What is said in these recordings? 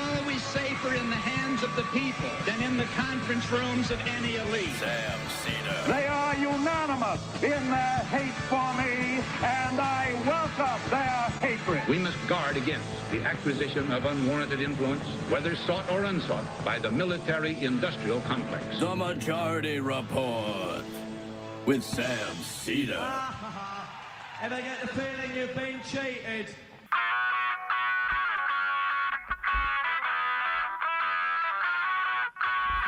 always safer in the hands of the people than in the conference rooms of any elite. Sam Seder. They are unanimous in their hate for me, and I welcome their hatred. We must guard against the acquisition of unwarranted influence, whether sought or unsought, by the military-industrial complex. The Majority Report with Sam Seder. Ever get the feeling you've been cheated?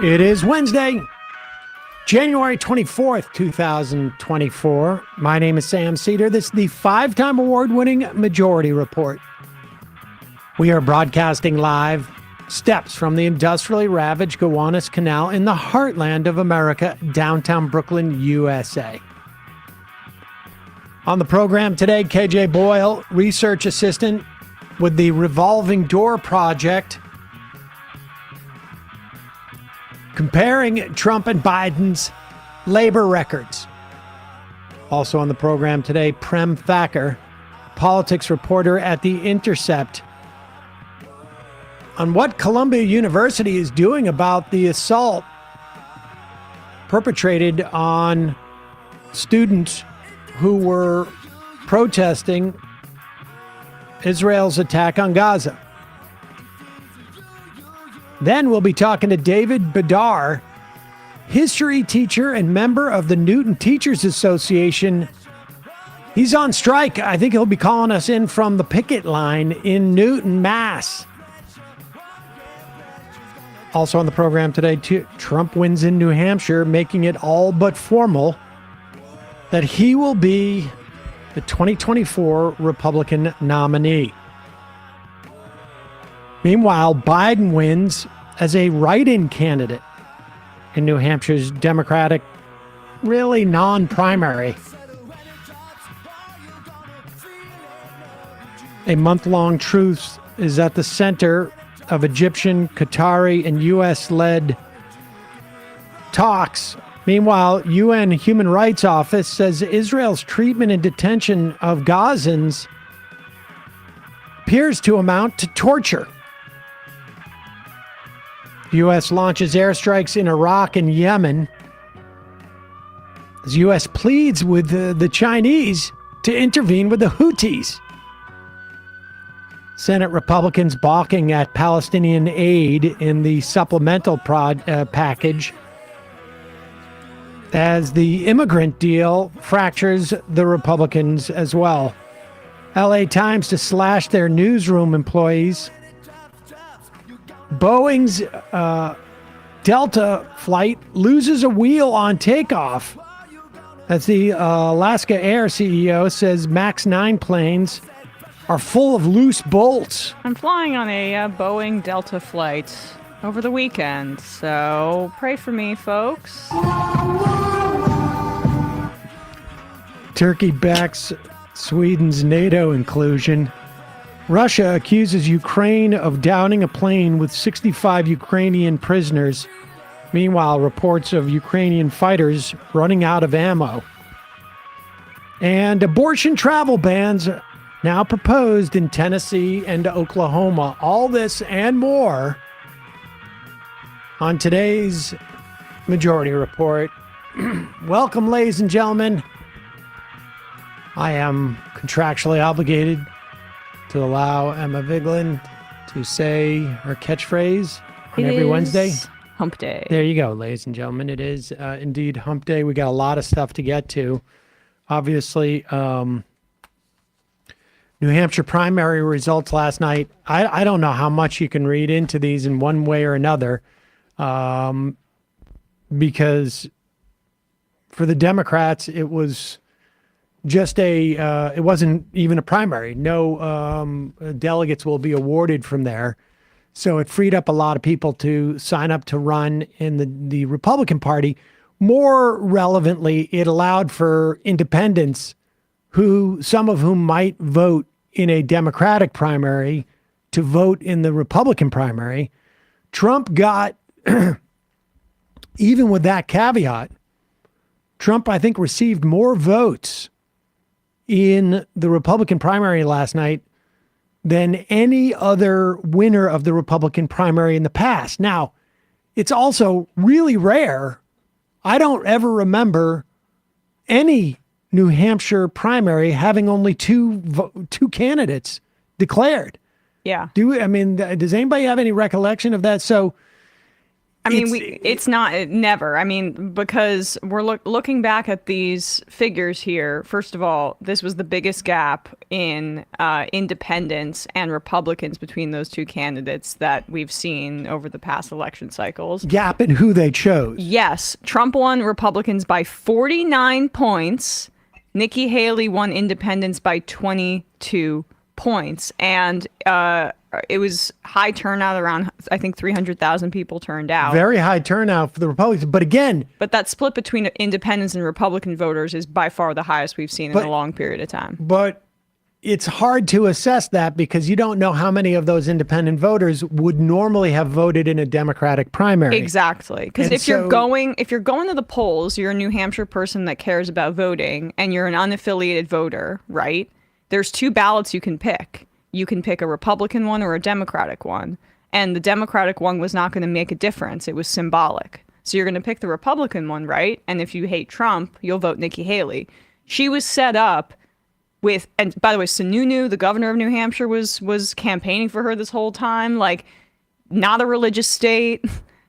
It is Wednesday, January 24th, 2024. My name is Sam Seder. This is the 5-time award-winning Majority Report. We are broadcasting live steps from the industrially ravaged Gowanus Canal in the heartland of America, downtown Brooklyn, USA. On the program today, KJ Boyle, research assistant with the Revolving Door Project, comparing Trump and Biden's labor records. Also on the program today, Prem Thakker, politics reporter at the Intercept, on what Columbia University is doing about the assault perpetrated on students who were protesting Israel's attack on Gaza. Then we'll be talking to David Bedar, history teacher and member of the Newton Teachers Association. He's on strike. I think he'll be calling us in from the picket line in Newton, Mass. Also on the program today, Trump wins in New Hampshire, making it all but formal that he will be the 2024 Republican nominee. Meanwhile, Biden wins as a write-in candidate in New Hampshire's Democratic, really non-primary. A month-long truce is at the center of Egyptian, Qatari, and U.S.-led talks. Meanwhile, UN Human Rights Office says Israel's treatment and detention of Gazans appears to amount to torture. The U.S. launches airstrikes in Iraq and Yemen as the U.S. pleads with the Chinese to intervene with the Houthis. Senate Republicans balking at Palestinian aid in the supplemental package as the immigrant deal fractures the Republicans as well. L.A. Times to slash their newsroom employees. Boeing's Delta flight loses a wheel on takeoff as the Alaska Air CEO says MAX 9 planes are full of loose bolts. I'm flying on a Boeing Delta flight over the weekend, so pray for me, folks. Turkey backs Sweden's NATO inclusion. Russia accuses Ukraine of downing a plane with 65 Ukrainian prisoners. Meanwhile, reports of Ukrainian fighters running out of ammo. And abortion travel bans now proposed in Tennessee and Oklahoma. All this and more on today's Majority Report. Welcome, ladies and gentlemen. I am contractually obligated to allow Emma Vigeland to say her catchphrase on every Wednesday. Hump Day. There you go, ladies and gentlemen. It is indeed Hump Day. We got a lot of stuff to get to. Obviously, New Hampshire primary results last night. I don't know how much you can read into these in one way or another, because for the Democrats, it was just it wasn't even a primary. No delegates will be awarded from there. So it freed up a lot of people to sign up to run in the Republican Party. More relevantly, it allowed for independents, some of whom might vote in a Democratic primary, to vote in the Republican primary. Trump got, even with that caveat, Trump, I think, received more votes in the Republican primary last night than any other winner of the Republican primary in the past. Now, it's also really rare. I don't ever remember any New Hampshire primary having only two candidates declared. Yeah. Does anybody have any recollection of that? So, it's not never. Because we're looking back at these figures here. First of all, this was the biggest gap in independents and Republicans between those two candidates that we've seen over the past election cycles. Gap in who they chose. Yes. Trump won Republicans by 49 points. Nikki Haley won independents by 22 points. And it was high turnout, around, I think, 300,000 people turned out. Very high turnout for the Republicans. But that split between independents and Republican voters is by far the highest we've seen in a long period of time. But it's hard to assess that because you don't know how many of those independent voters would normally have voted in a Democratic primary. Exactly. Because if you're going to the polls, you're a New Hampshire person that cares about voting, and you're an unaffiliated voter, right? There's two ballots you can pick. You can pick a Republican one or a Democratic one. And the Democratic one was not going to make a difference. It was symbolic. So you're going to pick the Republican one, right? And if you hate Trump, you'll vote Nikki Haley. She was set up with, and by the way, Sununu, the governor of New Hampshire, was campaigning for her this whole time. Like, not a religious state,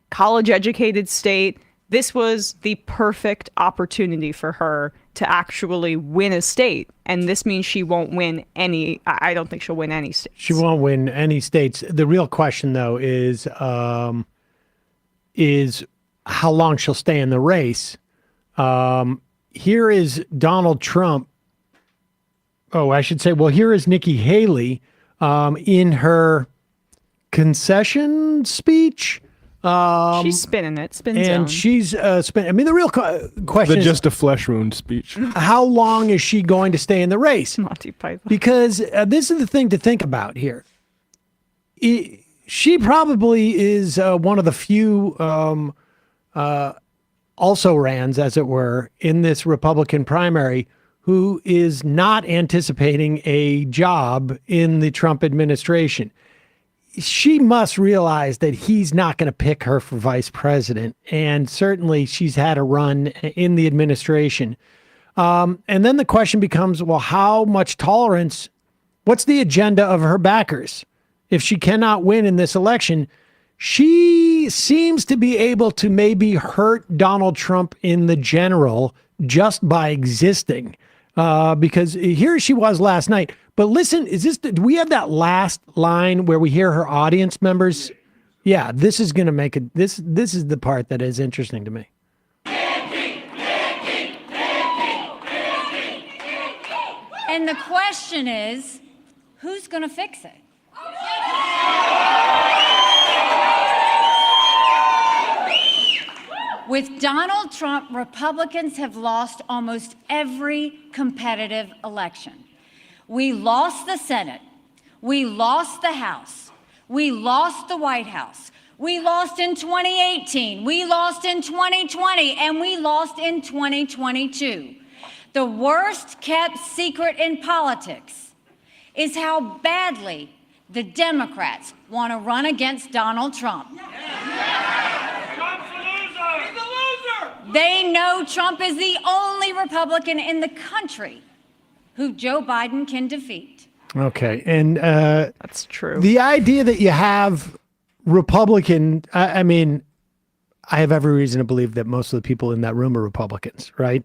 college-educated state. This was the perfect opportunity for her to actually win a state. And this means she won't win any. I don't think she'll win any states. She won't win any states. The real question, though, is how long she'll stay in the race. Here is Donald Trump. Oh, I should say, well, here is Nikki Haley in her concession speech. She's spinning it. And she's spinning. The real question is just a flesh wound speech. How long is she going to stay in the race? Monty Python. Because this is the thing to think about here. She probably is one of the few also-rans, as it were, in this Republican primary who is not anticipating a job in the Trump administration. She must realize that he's not going to pick her for vice president. And certainly she's had a run in the administration. And then the question becomes, well, how much tolerance? What's the agenda of her backers? If she cannot win in this election, she seems to be able to maybe hurt Donald Trump in the general just by existing. Because here she was last night. But listen, do we have that last line where we hear her audience members? Yeah, this is going to make it. This is the part that is interesting to me. And the question is, who's going to fix it? With Donald Trump, Republicans have lost almost every competitive election. We lost the Senate. We lost the House. We lost the White House. We lost in 2018. We lost in 2020. And we lost in 2022. The worst kept secret in politics is how badly the Democrats want to run against Donald Trump. They know Trump is the only Republican in the country who Joe Biden can defeat. Okay. And that's true. The idea that you have Republican, I have every reason to believe that most of the people in that room are Republicans, right?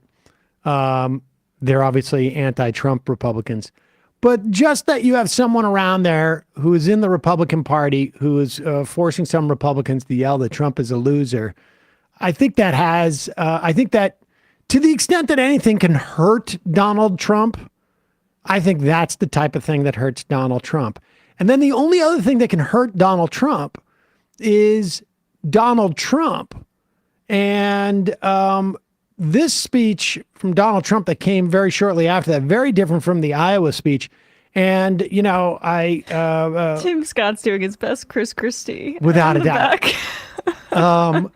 They're obviously anti-Trump Republicans. But just that you have someone around there who is in the Republican Party who is forcing some Republicans to yell that Trump is a loser, I think that to the extent that anything can hurt Donald Trump, I think that's the type of thing that hurts Donald Trump. And then the only other thing that can hurt Donald Trump is Donald Trump. And this speech from Donald Trump that came very shortly after that, very different from the Iowa speech. And, Tim Scott's doing his best Chris Christie. Without a doubt.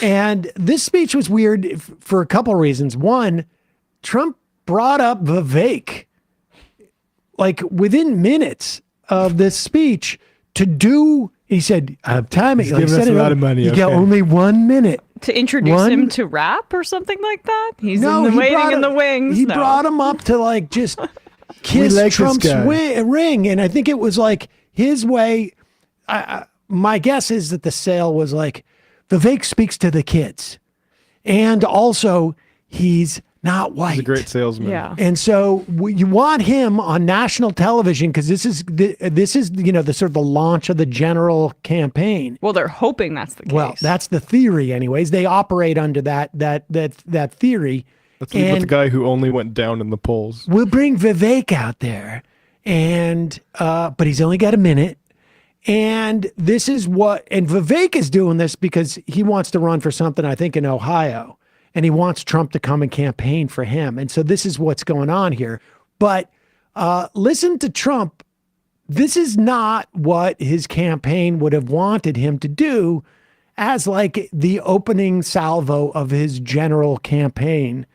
And this speech was weird for a couple reasons. One, Trump brought up Vivek like within minutes of this speech to do. He said, "Timing." He's giving us a lot of money. You got only 1 minute to introduce him to rap or something like that. He's waiting in the wings. He brought him up to like just kiss Trump's ring, and I think it was like his way. My guess is that the sale was like, Vivek speaks to the kids, and also he's not white. He's a great salesman. Yeah. And so you want him on national television because this is the sort of the launch of the general campaign. Well, they're hoping that's the case. Well, that's the theory, anyways. They operate under that theory. Let's leave with the guy who only went down in the polls. We'll bring Vivek out there, and but he's only got a minute. And this is and Vivek is doing this because he wants to run for something, I think, in Ohio. And he wants Trump to come and campaign for him. And so this is what's going on here. But listen to Trump. This is not what his campaign would have wanted him to do as like the opening salvo of his general campaign.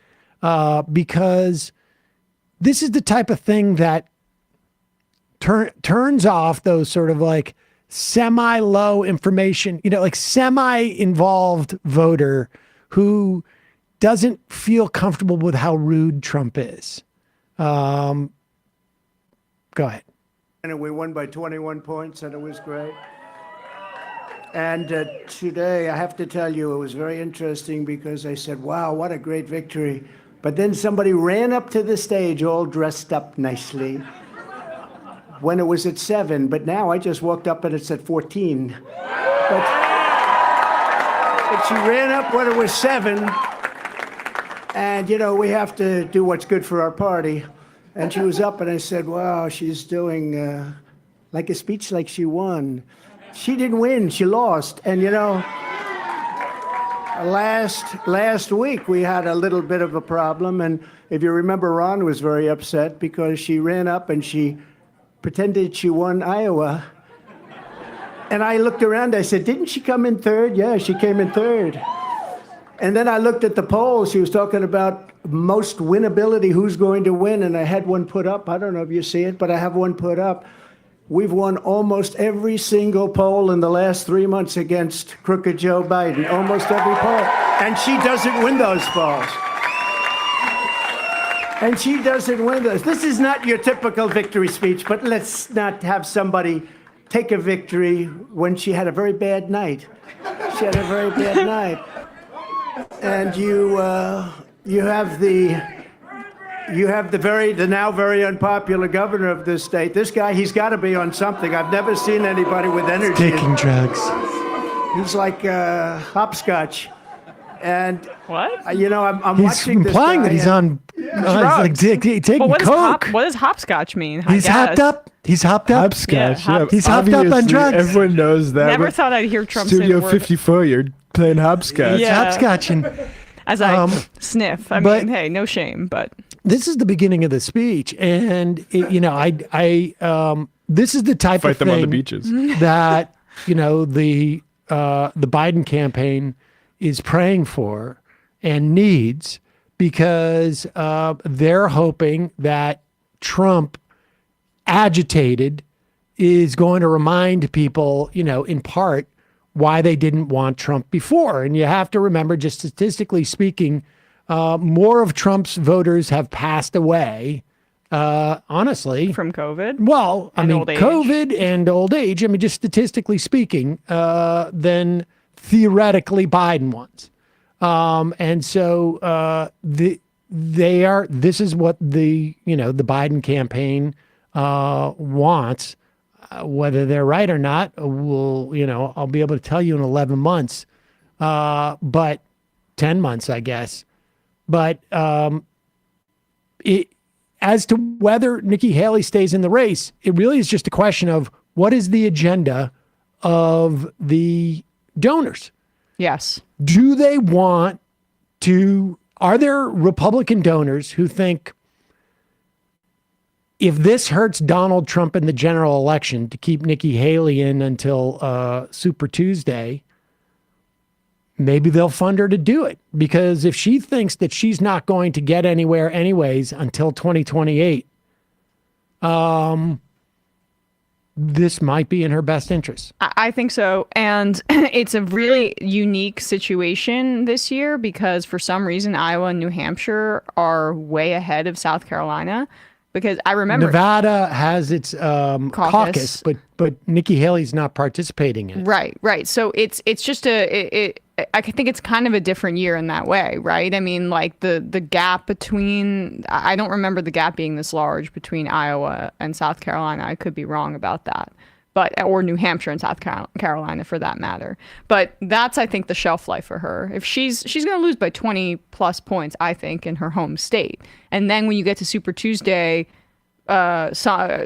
Because this is the type of thing that turns off those sort of like semi-low information, like semi-involved voter who doesn't feel comfortable with how rude Trump is. Go ahead. And we won by 21 points, and it was great. And today, I have to tell you, it was very interesting because I said, wow, what a great victory. But then somebody ran up to the stage all dressed up nicely when it was at 7. But now I just walked up and it's at 14. But she ran up when it was 7. And, we have to do what's good for our party. And she was up and I said, wow, she's doing like a speech like she won. She didn't win, she lost. And, last week we had a little bit of a problem. And if you remember, Ron was very upset because she ran up and she pretended she won Iowa. And I looked around, I said, didn't she come in third? Yeah, she came in third. And then I looked at the polls. She was talking about most winnability, who's going to win, and I had one put up. I don't know if you see it, but I have one put up. We've won almost every single poll in the last 3 months against crooked Joe Biden, almost every poll. And she doesn't win those polls. And she doesn't win those. This is not your typical victory speech, but let's not have somebody take a victory when she had a very bad night. She had a very bad night. And you have the now very unpopular governor of this state. This guy, he's got to be on something. I've never seen anybody with energy. Taking drugs. He's like hopscotch. And what? I'm He's watching this implying guy that he's on like taking what coke. What does hopscotch mean? He's hopped up. He's hopped up. Hopscotch. Yeah, he's hopped up on drugs. Everyone knows that. Never thought I'd hear Trump say Studio the word 54, you're playing hopscotch. Yeah. Hopscotching. As I sniff. I mean, hey, no shame, but this is the beginning of the speech, and this is the type Fight of them thing on the beaches. that the Biden campaign is praying for and needs, because they're hoping that Trump, agitated, is going to remind people, in part, why they didn't want Trump before. And you have to remember, just statistically speaking, more of Trump's voters have passed away, honestly. from COVID. Well, old age. COVID and old age, just statistically speaking, than theoretically Biden ones. And so this is what the Biden campaign wants. Whether they're right or not, I'll be able to tell you in 11 months, but 10 months, I guess. But as to whether Nikki Haley stays in the race, it really is just a question of what is the agenda of the donors. Yes. Do they want to, are there Republican donors who think, if this hurts Donald Trump in the general election to keep Nikki Haley in until Super Tuesday, maybe they'll fund her to do it? Because if she thinks that she's not going to get anywhere anyways until 2028, this might be in her best interest. I think so. And it's a really unique situation this year because for some reason, Iowa and New Hampshire are way ahead of South Carolina. Because I remember Nevada has its caucus, but Nikki Haley's not participating in it. Right. So it's just I think it's kind of a different year in that way, right? I mean, like the gap between, I don't remember the gap being this large between Iowa and South Carolina. I could be wrong about that. Or New Hampshire and South Carolina for that matter. But that's, I think, the shelf life for her. If she's going to lose by 20 plus points, I think, in her home state. And then when you get to Super Tuesday, a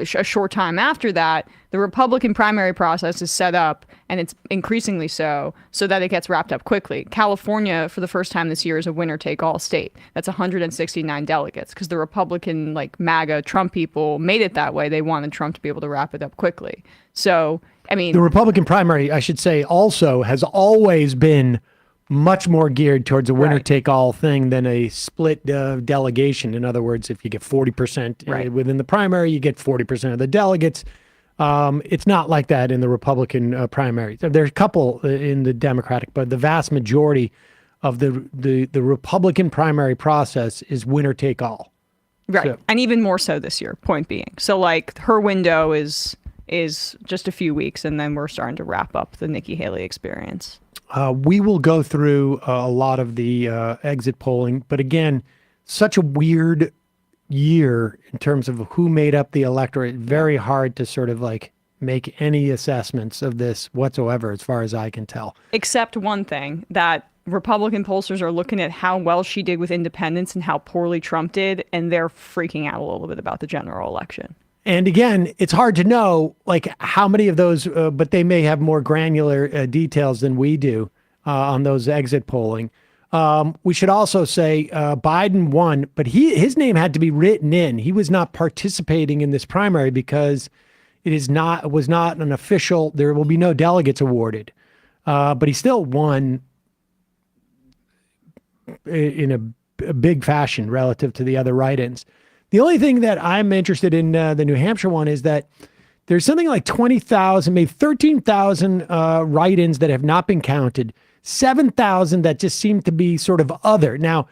short time after that, the Republican primary process is set up, and it's increasingly so that it gets wrapped up quickly. California, for the first time this year, is a winner-take-all state. That's 169 delegates because the Republican, like MAGA Trump people made it that way. They wanted Trump to be able to wrap it up quickly. So, I mean, the Republican primary, I should say, also has always been much more geared towards a winner-take-all thing than a split delegation. In other words, if you get 40% within the primary, you get 40% of the delegates. It's not like that in the Republican primary. There's a couple in the Democratic, but the vast majority of the Republican primary process is winner-take-all. Right, So, and even more so this year, point being. So, like, her window is just a few weeks, and then we're starting to wrap up the Nikki Haley experience. we will go through a lot of the exit polling, but again, such a weird year in terms of who made up the electorate. Very hard to sort of like make any assessments of this whatsoever, as far as I can tell. Except one thing, that Republican pollsters are looking at how well she did with independents and how poorly Trump did, and they're freaking out a little bit about the general election. And again, it's hard to know like how many of those, but they may have more granular details than we do on those exit polling. We should also say Biden won, but his name had to be written in. He was not participating in this primary because it was not an official. There will be no delegates awarded, but he still won in a big fashion relative to the other write-ins. The only thing that I'm interested in the New Hampshire one is that there's something like 20,000, maybe 13,000 write-ins that have not been counted, 7,000 that just seem to be sort of other. Now,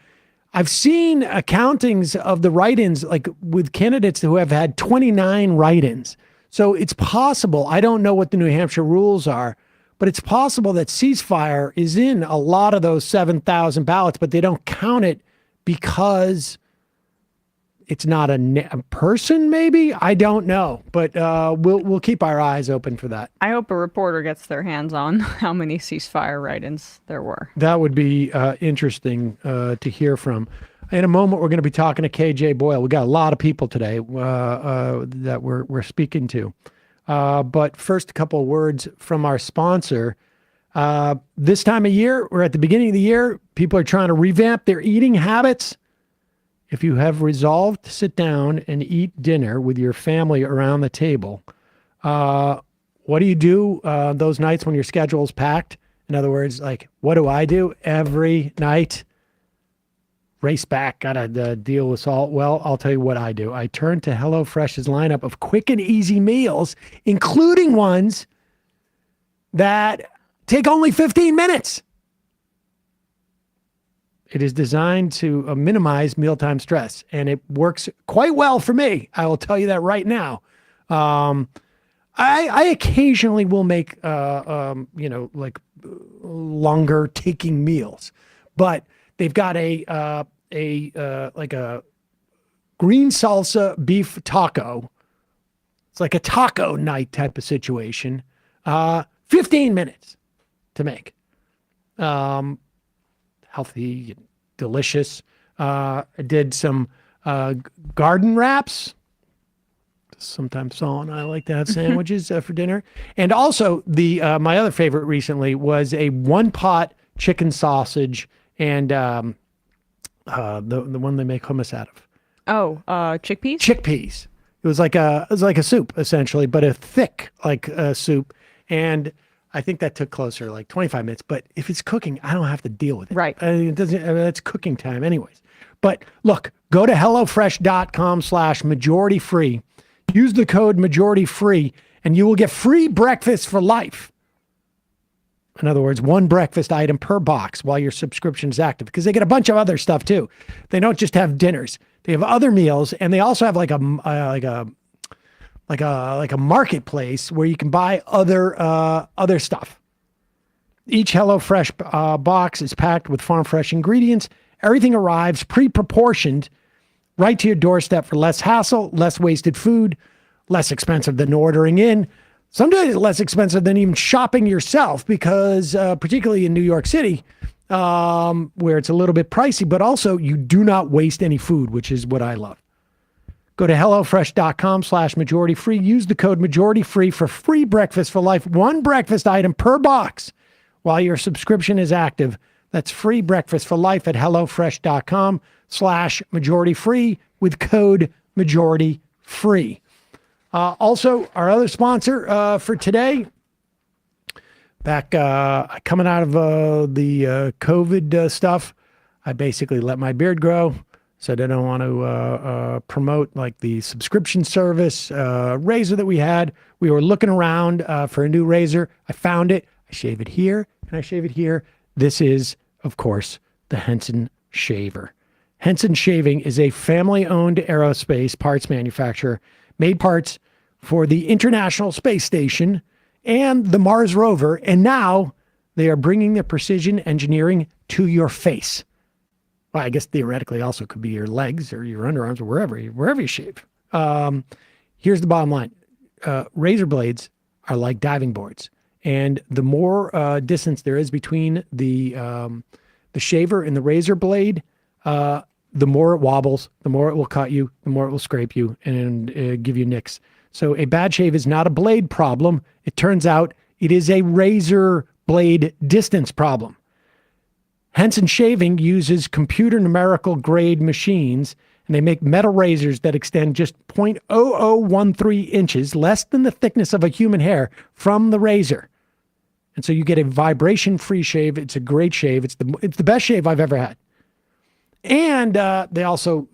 I've seen accountings of the write-ins like with candidates who have had 29 write-ins. So it's possible, I don't know what the New Hampshire rules are, but it's possible that ceasefire is in a lot of those 7,000 ballots, but they don't count it because it's not a person, maybe? I don't know, but we'll keep our eyes open for that. I hope a reporter gets their hands on how many ceasefire write-ins there were. That would be interesting to hear from. In a moment, we're going to be talking to KJ Boyle. We got a lot of people today that we're speaking to. But first, a couple of words from our sponsor. This time of year, we're at the beginning of the year. People are trying to revamp their eating habits. If you have resolved to sit down and eat dinner with your family around the table, what do you do those nights when your schedule is packed? In other words, like, what do I do every night? Race back, gotta deal with salt. Well, I'll tell you what I do. I turn to HelloFresh's lineup of quick and easy meals, including ones that take only 15 minutes. It is designed to minimize mealtime stress, and it works quite well for me. I will tell you that right now. I occasionally will make, like longer taking meals, but they've got a green salsa beef taco. It's like a taco night type of situation. 15 minutes to make. Healthy, delicious. I did some garden wraps. Sometimes Saul and I like to have sandwiches for dinner. And also my other favorite recently was a one-pot chicken sausage and the one they make hummus out of. Oh, chickpeas? Chickpeas. It was like a soup essentially, but a thick soup. And I think that took closer like 25 minutes, but if it's cooking, I don't have to deal with it. Right. It doesn't, it's cooking time anyways. But look, go to HelloFresh.com/majority free, use the code majority free, and you will get free breakfast for life. In other words, one breakfast item per box while your subscription is active, because they get a bunch of other stuff too. They don't just have dinners; they have other meals, and they also have like a marketplace where you can buy other stuff. Each HelloFresh box is packed with farm fresh ingredients. Everything arrives pre-proportioned right to your doorstep for less hassle, less wasted food, less expensive than ordering in. Sometimes less expensive than even shopping yourself, because particularly in New York City, where it's a little bit pricey, but also you do not waste any food, which is what I love. Go to HelloFresh.com/majorityfree. Use the code majorityfree for free breakfast for life. One breakfast item per box while your subscription is active. That's free breakfast for life at HelloFresh.com/majorityfree with code majorityfree. Also, our other sponsor for today, back coming out of the COVID stuff, I basically let my beard grow. Said I don't want to promote like the subscription service razor that we had. We were looking around for a new razor. I found it. I shave it here and I shave it here. This is, of course, the Henson Shaver. Henson Shaving is a family-owned aerospace parts manufacturer, made parts for the International Space Station and the Mars rover, and now they are bringing the precision engineering to your face. Well, I guess theoretically also could be your legs or your underarms or wherever you shave. Here's the bottom line. Razor blades are like diving boards, and the more distance there is between the shaver and the razor blade, the more it wobbles, the more it will cut you, the more it will scrape you and give you nicks. So a bad shave is not a blade problem. It turns out it is a razor blade distance problem. Henson Shaving uses computer numerical grade machines, and they make metal razors that extend just 0.0013 inches, less than the thickness of a human hair, from the razor. And so you get a vibration-free shave. It's a great shave. It's the best shave I've ever had. And they also,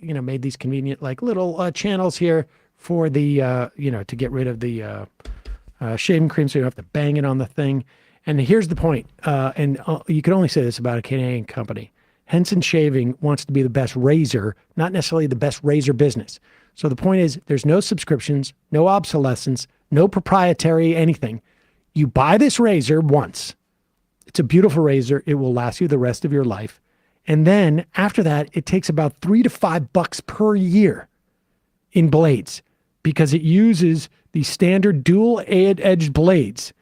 made these convenient like little channels here for the, to get rid of the shaving cream, so you don't have to bang it on the thing. And here's the point, and you can only say this about a Canadian company. Henson Shaving wants to be the best razor, not necessarily the best razor business. So the point is, there's no subscriptions, no obsolescence, no proprietary anything. You buy this razor once. It's a beautiful razor. It will last you the rest of your life. And then after that, it takes about $3 to $5 per year in blades, because it uses the standard dual-edged blades.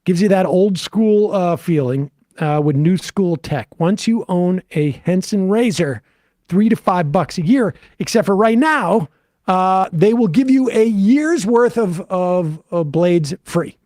Gives you that old school feeling with new school tech. Once you own a Henson razor, $3 to $5 a year, except for right now, they will give you a year's worth of blades free.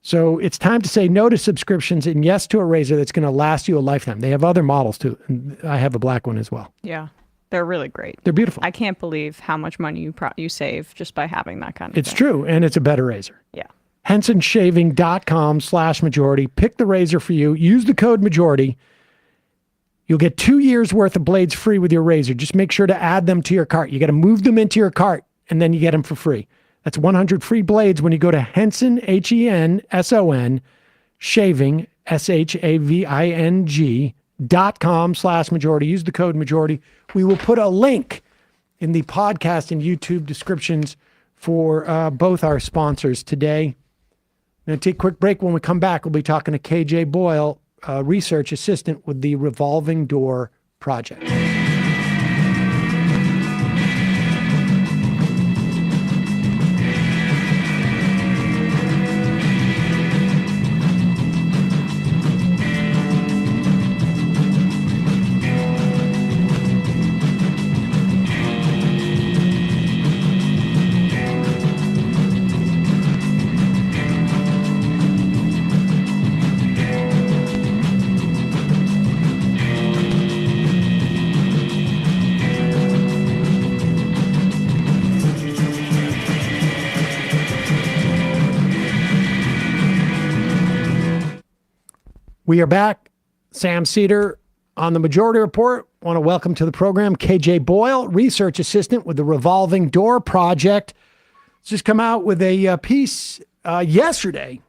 So it's time to say no to subscriptions and yes to a razor that's going to last you a lifetime. They have other models too. And I have a black one as well. Yeah. They're really great. They're beautiful. I can't believe how much money you save just by having that kind of It's thing. true, and it's a better razor. Yeah. HensonShaving.com/majority. Pick the razor for you. Use the code majority. You'll get 2 years worth of blades free with your razor. Just make sure to add them to your cart. You got to move them into your cart, and then you get them for free. That's 100 free blades when you go to Henson, HENSON, shaving, SHAVING.com/majority. Use the code majority. We will put a link in the podcast and YouTube descriptions for both our sponsors today. I'm going to take a quick break. When we come back, we'll be talking to KJ Boyle, research assistant with the Revolving Door Project. We are back. Sam Seder, On the Majority Report, I want to welcome to the program KJ Boyle, research assistant with the Revolving Door Project. It's just come out with a piece yesterday.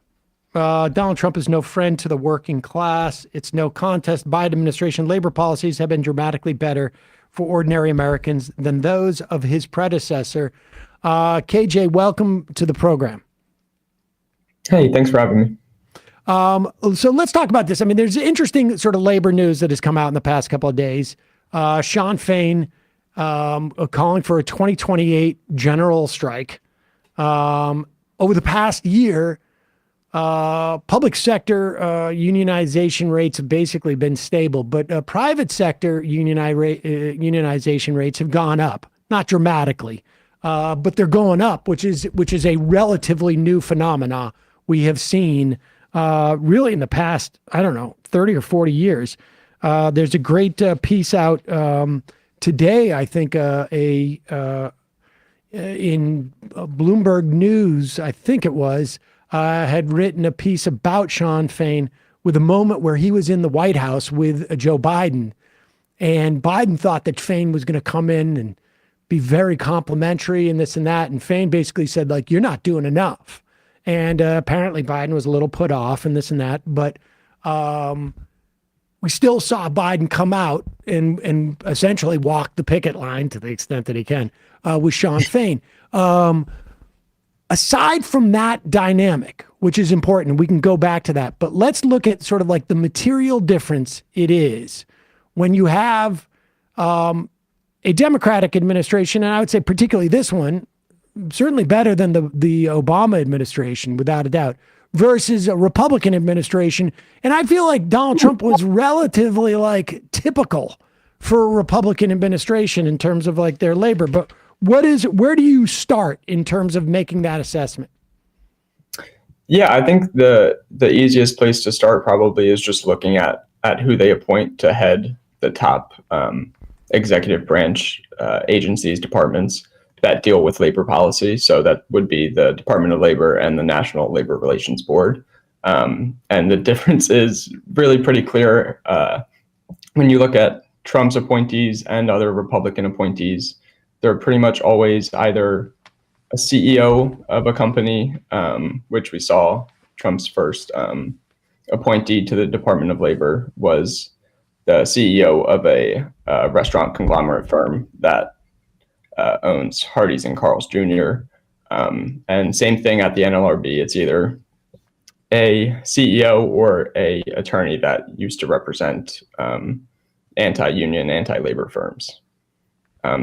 Donald Trump is no friend to the working class. It's no contest. Biden administration labor policies have been dramatically better for ordinary Americans than those of his predecessor. KJ, welcome to the program. Hey, thanks for having me. So let's talk about this. I mean, there's interesting sort of labor news that has come out in the past couple of days. Sean Fain calling for a 2028 general strike. Over the past year, public sector unionization rates have basically been stable, but private sector unionization rates have gone up, not dramatically, but they're going up, which is a relatively new phenomena we have seen really in the past, 30 or 40 years. There's a great piece out today, I think, in Bloomberg News, I think it was, had written a piece about Sean Fain with a moment where he was in the White House with Joe Biden. And Biden thought that Fain was going to come in and be very complimentary and this and that. And Fain basically said, like, you're not doing enough. And apparently Biden was a little put off and this and that. But we still saw Biden come out and essentially walk the picket line to the extent that he can with Sean Fain. Aside from that dynamic, which is important, we can go back to that, but let's look at sort of like the material difference it is when you have a Democratic administration, and I would say particularly this one, certainly better than the Obama administration, without a doubt, versus a Republican administration. And I feel like Donald Trump was relatively like typical for a Republican administration in terms of like their labor. But where do you start in terms of making that assessment? Yeah, I think the easiest place to start probably is just looking at who they appoint to head the top executive branch agencies, departments that deal with labor policy. So that would be the Department of Labor and the National Labor Relations Board. And the difference is really pretty clear when you look at Trump's appointees and other Republican appointees. They're pretty much always either a CEO of a company, which we saw Trump's first appointee to the Department of Labor was the CEO of a restaurant conglomerate firm that owns Hardee's and Carl's Jr. And same thing at the NLRB. It's either a CEO or a attorney that used to represent anti-union, anti-labor firms.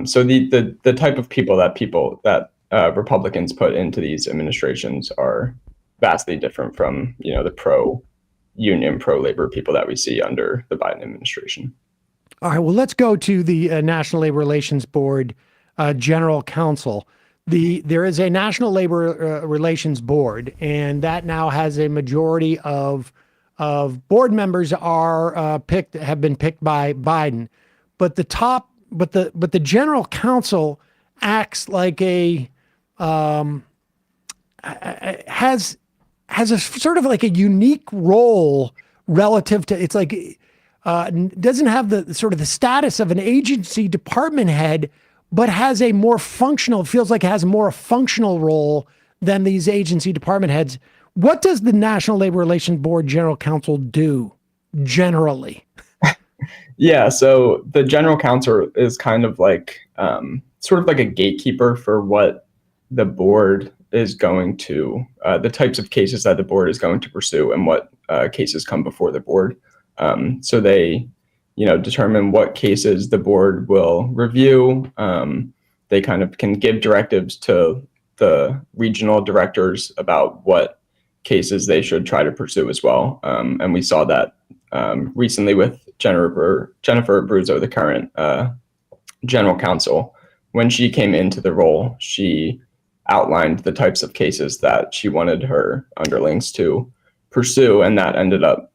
So the type of people that Republicans put into these administrations are vastly different from, the pro-union, pro-labor people that we see under the Biden administration. All right, well, let's go to the National Labor Relations Board General Counsel. There is a National Labor Relations Board, and that now has a majority of board members have been picked by Biden, but the general counsel acts like has a sort of like a unique role relative to, it's like, doesn't have the sort of the status of an agency department head, but has a more functional, feels like it has a more functional role than these agency department heads. What does the National Labor Relations Board General Counsel do generally? Yeah, so the general counsel is kind of like sort of like a gatekeeper for what the board is going to, the types of cases that the board is going to pursue and what cases come before the board. So they, determine what cases the board will review. They kind of can give directives to the regional directors about what cases they should try to pursue as well. And we saw that recently with Jennifer Abruzzo, the current general counsel. When she came into the role, she outlined the types of cases that she wanted her underlings to pursue, and that ended up,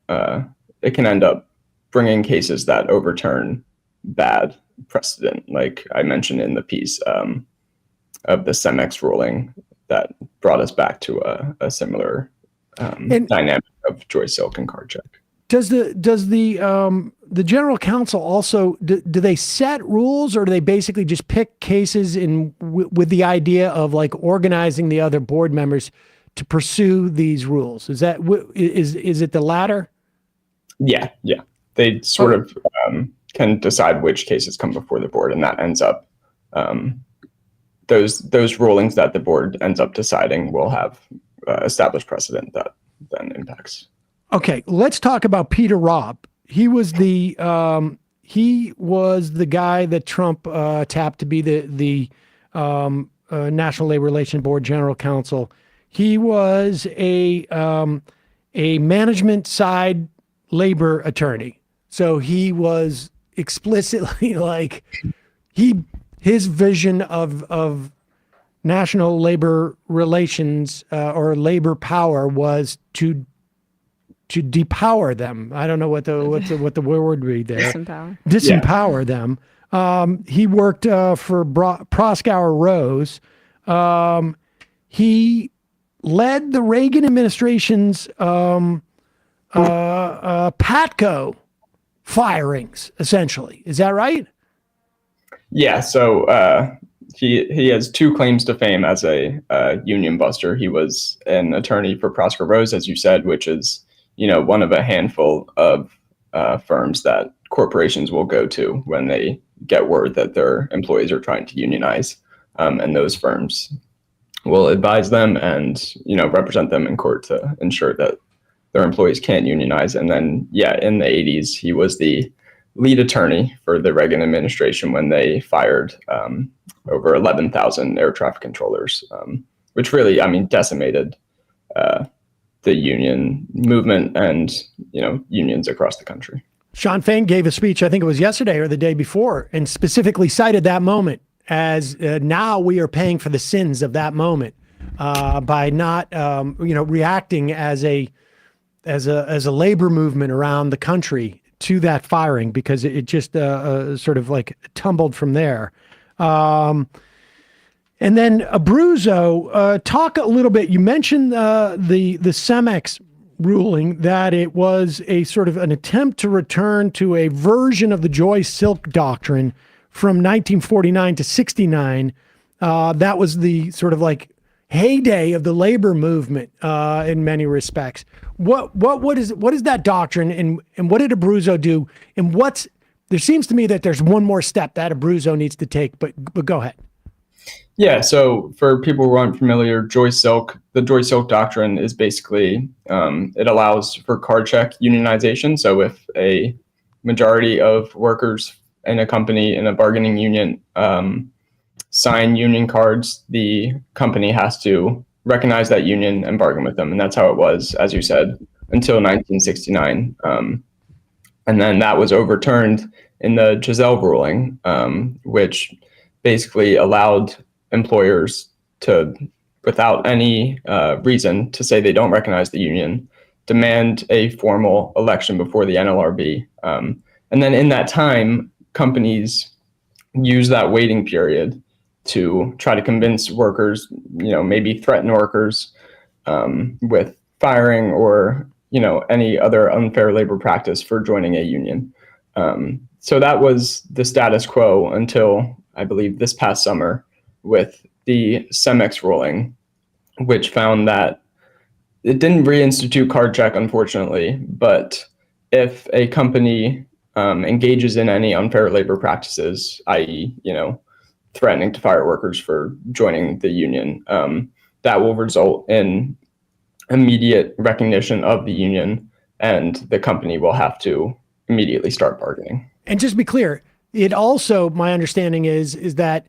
it can end up bringing cases that overturn bad precedent, like I mentioned in the piece of the Cemex ruling that brought us back to a similar dynamic of Joy Silk and Card Check. Does the the general counsel also, do they set rules, or do they basically just pick cases with the idea of like organizing the other board members to pursue these rules? Is it the latter? Yeah. They sort of can decide which cases come before the board, and that ends up those rulings that the board ends up deciding will have established precedent that then impacts. Okay, let's talk about Peter Robb. He was the guy that Trump tapped to be the National Labor Relations Board General Counsel. He was a management side labor attorney. So he was explicitly like his vision of national labor relations or labor power was to depower them. I don't know what the word would be there. Disempower them. He worked for Proskauer Rose. He led the Reagan administration's Patco firings, essentially. Is that right? Yeah. So he has two claims to fame as a union buster. He was an attorney for Proskauer Rose, as you said, which is one of a handful of firms that corporations will go to when they get word that their employees are trying to unionize, and those firms will advise them and represent them in court to ensure that their employees can't unionize. And then, in the 80s, he was the lead attorney for the Reagan administration when they fired over 11,000 air traffic controllers, which really, decimated the union movement and, unions across the country. Sean Fain gave a speech, I think it was yesterday or the day before, and specifically cited that moment as now we are paying for the sins of that moment by not, reacting as a labor movement around the country to that firing, because it just sort of like tumbled from there. And then Abruzzo, talk a little bit. You mentioned the Cemex ruling, that it was a sort of an attempt to return to a version of the Joy-Silk doctrine from 1949 to 69. That was the sort of like heyday of the labor movement in many respects. What is that doctrine, and what did Abruzzo do? And there seems to me that there's one more step that Abruzzo needs to take, but go ahead. Yeah, so for people who aren't familiar, the Joy-Silk doctrine is basically, it allows for card check unionization. So if a majority of workers in a company, in a bargaining union, sign union cards, the company has to recognize that union and bargain with them. And that's how it was, as you said, until 1969. And then that was overturned in the Giselle ruling, which basically allowed employers to, without any reason to say they don't recognize the union, demand a formal election before the NLRB. And then in that time, companies use that waiting period to try to convince workers, maybe threaten workers with firing or, any other unfair labor practice for joining a union. So that was the status quo until, I believe, this past summer with the Cemex ruling, which found that it didn't reinstitute card check, unfortunately, but if a company engages in any unfair labor practices, i.e., threatening to fire workers for joining the union, that will result in immediate recognition of the union, and the company will have to immediately start bargaining. And just to be clear, it also, my understanding is that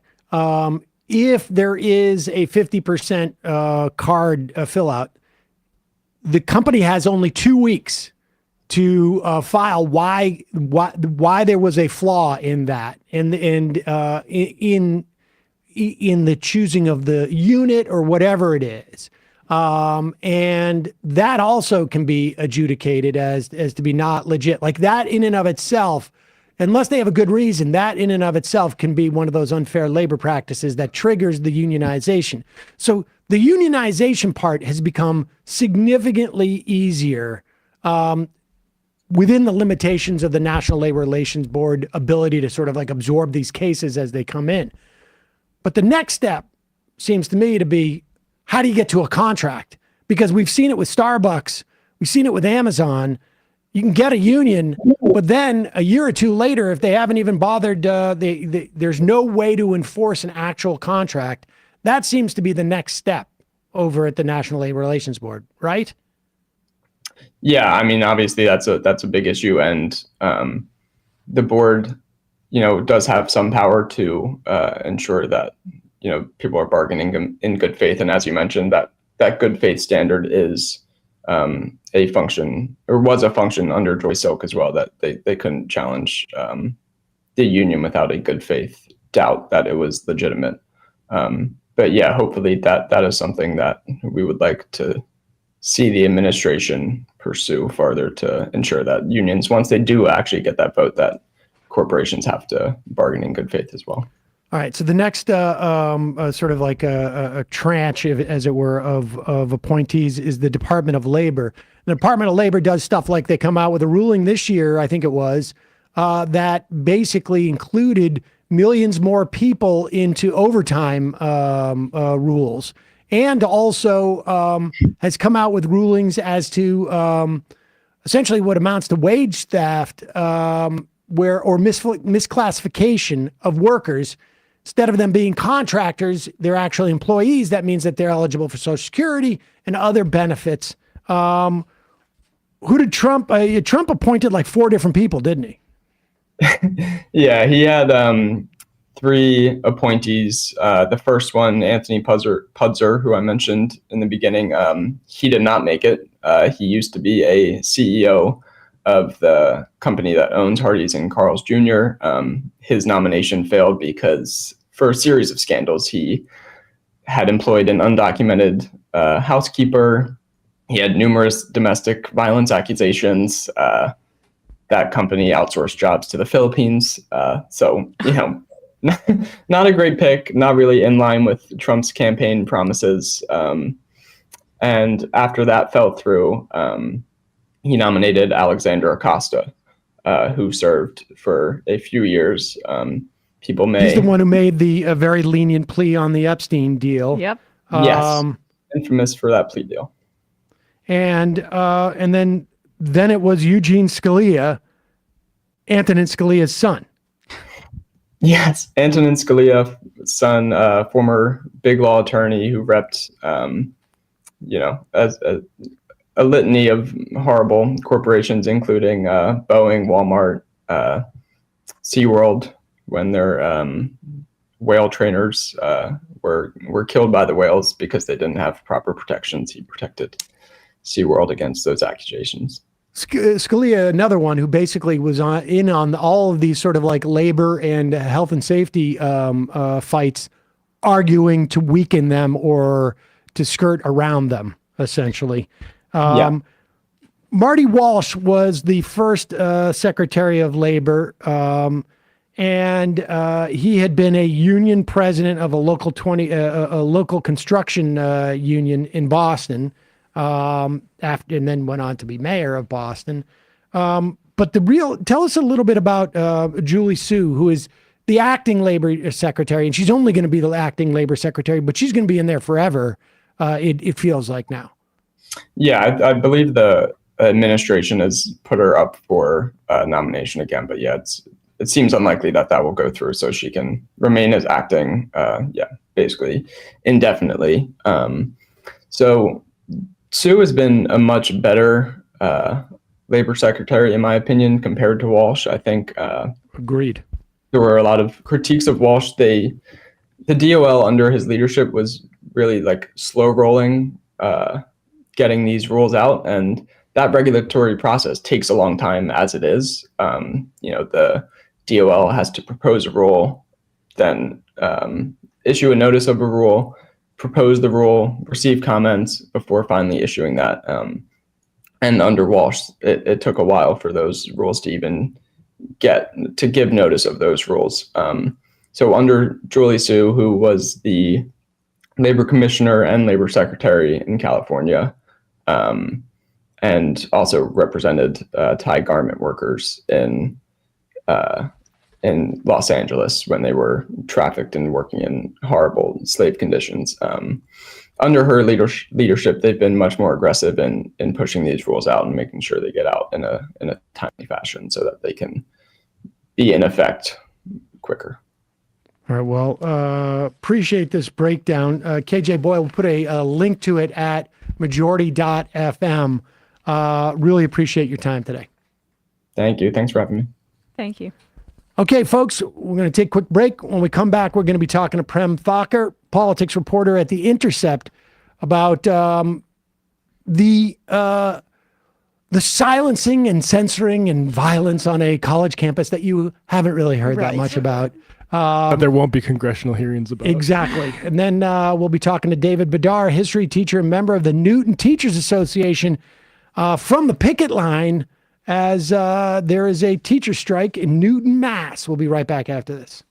if there is a 50% card fill out, the company has only 2 weeks to file why there was a flaw in that, and in the choosing of the unit or whatever it is, and that also can be adjudicated as to be not legit. Like that in and of itself, unless they have a good reason, that in and of itself can be one of those unfair labor practices that triggers the unionization. So the unionization part has become significantly easier. within the limitations of the National Labor Relations Board ability to sort of like absorb these cases as they come in. But the next step seems to me to be, how do you get to a contract? Because we've seen it with Starbucks. We've seen it with Amazon. You can get a union, but then a year or two later, if they haven't even bothered, there's no way to enforce an actual contract. That seems to be the next step over at the National Labor Relations Board, right? Yeah, I mean, obviously that's a big issue, and the board, does have some power to ensure that people are bargaining in good faith, and as you mentioned, that good faith standard is a function, or was a function under Joy Silk as well, that they couldn't challenge the union without a good faith doubt that it was legitimate. But yeah, hopefully that is something that we would like to see the administration pursue further to ensure that unions, once they do actually get that vote, that corporations have to bargain in good faith as well. All right. So the next sort of like a tranche, as it were, of appointees is the Department of Labor. The Department of Labor does stuff like they come out with a ruling this year, I think it was, that basically included millions more people into overtime rules, and also has come out with rulings as to essentially what amounts to wage theft, or misclassification of workers. Instead of them being contractors, they're actually employees. That means that they're eligible for Social Security and other benefits. Who did Trump appointed like 4 different people, didn't he? Yeah, he had 3 appointees. The first one, Anthony Pudzer, who I mentioned in the beginning, he did not make it. He used to be a CEO of the company that owns Hardee's and Carl's Jr. His nomination failed because, for a series of scandals, he had employed an undocumented housekeeper. He had numerous domestic violence accusations. That company outsourced jobs to the Philippines. So, not a great pick, not really in line with Trump's campaign promises. And after that fell through, he nominated Alexander Acosta, who served for a few years. He's the one who made the very lenient plea on the Epstein deal. Yep. Yes, infamous for that plea deal. And then it was Eugene Scalia, Antonin Scalia's son. Yes, Antonin Scalia's son, former big law attorney who repped, as a litany of horrible corporations, including Boeing, Walmart, SeaWorld, when their whale trainers were killed by the whales because they didn't have proper protections. He protected SeaWorld against those accusations. Scalia, another one who basically was in on all of these sort of like labor and health and safety fights, arguing to weaken them or to skirt around them, essentially. Marty Walsh was the first Secretary of Labor, and he had been a union president of a local construction union in Boston. And then went on to be mayor of Boston. But tell us a little bit about Julie Su, who is the acting labor secretary, and she's only going to be the acting labor secretary, but she's going to be in there forever. It feels like now. Yeah, I believe the administration has put her up for nomination again, but yeah, it seems unlikely that will go through, so she can remain as acting, basically indefinitely. So Sue has been a much better labor secretary, in my opinion, compared to Walsh. I think agreed. There were a lot of critiques of Walsh. The DOL under his leadership was really like slow rolling, getting these rules out, and that regulatory process takes a long time as it is. The DOL has to propose a rule, then issue a notice of a rule, propose the rule, receive comments before finally issuing that. And under Walsh, it took a while for those rules to even give notice of those rules. So under Julie Su, who was the labor commissioner and labor secretary in California, and also represented Thai garment workers in Los Angeles when they were trafficked and working in horrible slave conditions. Under her leadership, they've been much more aggressive in pushing these rules out and making sure they get out in a timely fashion so that they can be in effect quicker. All right. Well, appreciate this breakdown. KJ Boyle will put a link to it at majority.fm. Really appreciate your time today. Thank you. Thanks for having me. Thank you. Okay, folks, we're going to take a quick break. When we come back, we're going to be talking to Prem Thakker, politics reporter at The Intercept, about the silencing and censoring and violence on a college campus that you haven't really heard that much about. But there won't be congressional hearings about. Exactly. And then we'll be talking to David Bedar, history teacher and member of the Newton Teachers Association, from the picket line, as there is a teacher strike in Newton, Mass. We'll be right back after this.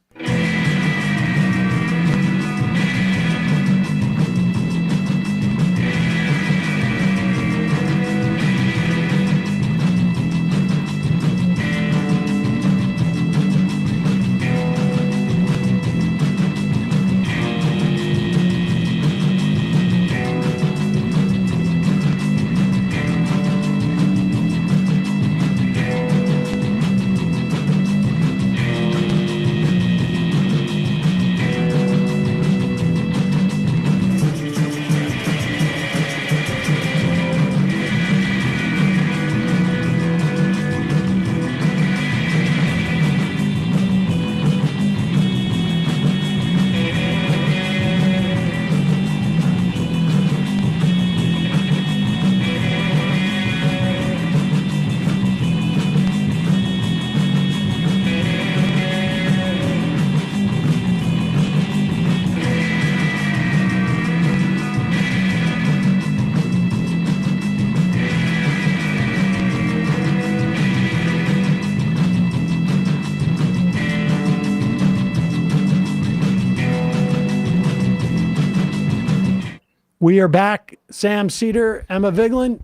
We are back. Sam Seder, Emma Vigeland.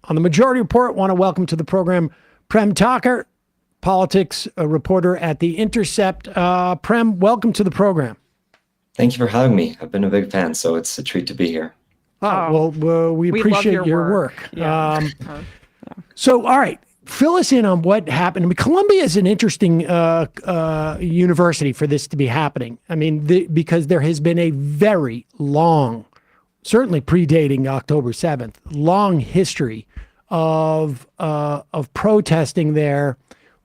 On the Majority Report, want to welcome to the program Prem Thakker, politics reporter at The Intercept. Prem, welcome to the program. Thank you for having me. I've been a big fan, so it's a treat to be here. Well, we appreciate your work. Yeah. So, all right, fill us in on what happened. I mean, Columbia is an interesting university for this to be happening. I mean, because there has been a very long, certainly predating October 7th, long history of protesting there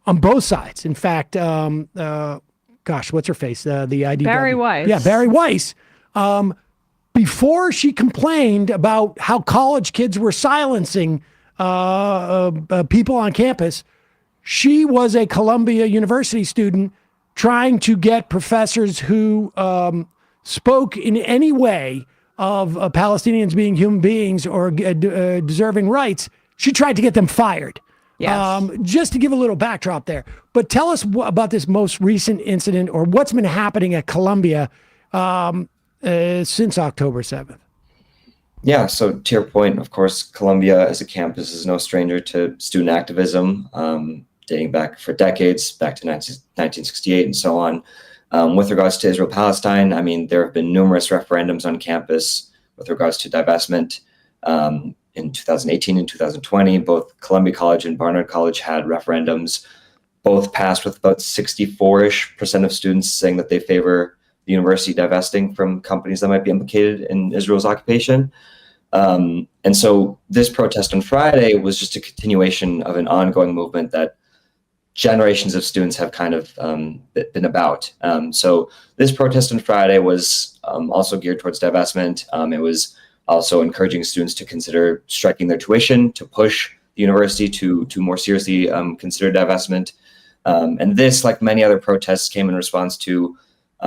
on both sides. In fact, gosh, what's her face? The IDW. Barry Weiss. Yeah, Barry Weiss. Before she complained about how college kids were silencing people on campus, she was a Columbia University student trying to get professors who spoke in any way of Palestinians being human beings or deserving rights. She tried to get them fired. Yes. Just to give a little backdrop there. But tell us about this most recent incident, or what's been happening at Columbia since October 7th. Yeah, so to your point, of course, Columbia as a campus is no stranger to student activism, dating back for decades, back to 1968 and so on. With regards to Israel-Palestine, I mean, there have been numerous referendums on campus with regards to divestment. In 2018 and 2020, both Columbia College and Barnard College had referendums, both passed with about 64-ish% of students saying that they favor the university divesting from companies that might be implicated in Israel's occupation. And so this protest on Friday was just a continuation of an ongoing movement that generations of students have kind of been about. So this protest on Friday was also geared towards divestment. It was also encouraging students to consider striking their tuition, to push the university to more seriously consider divestment. And this, like many other protests, came in response to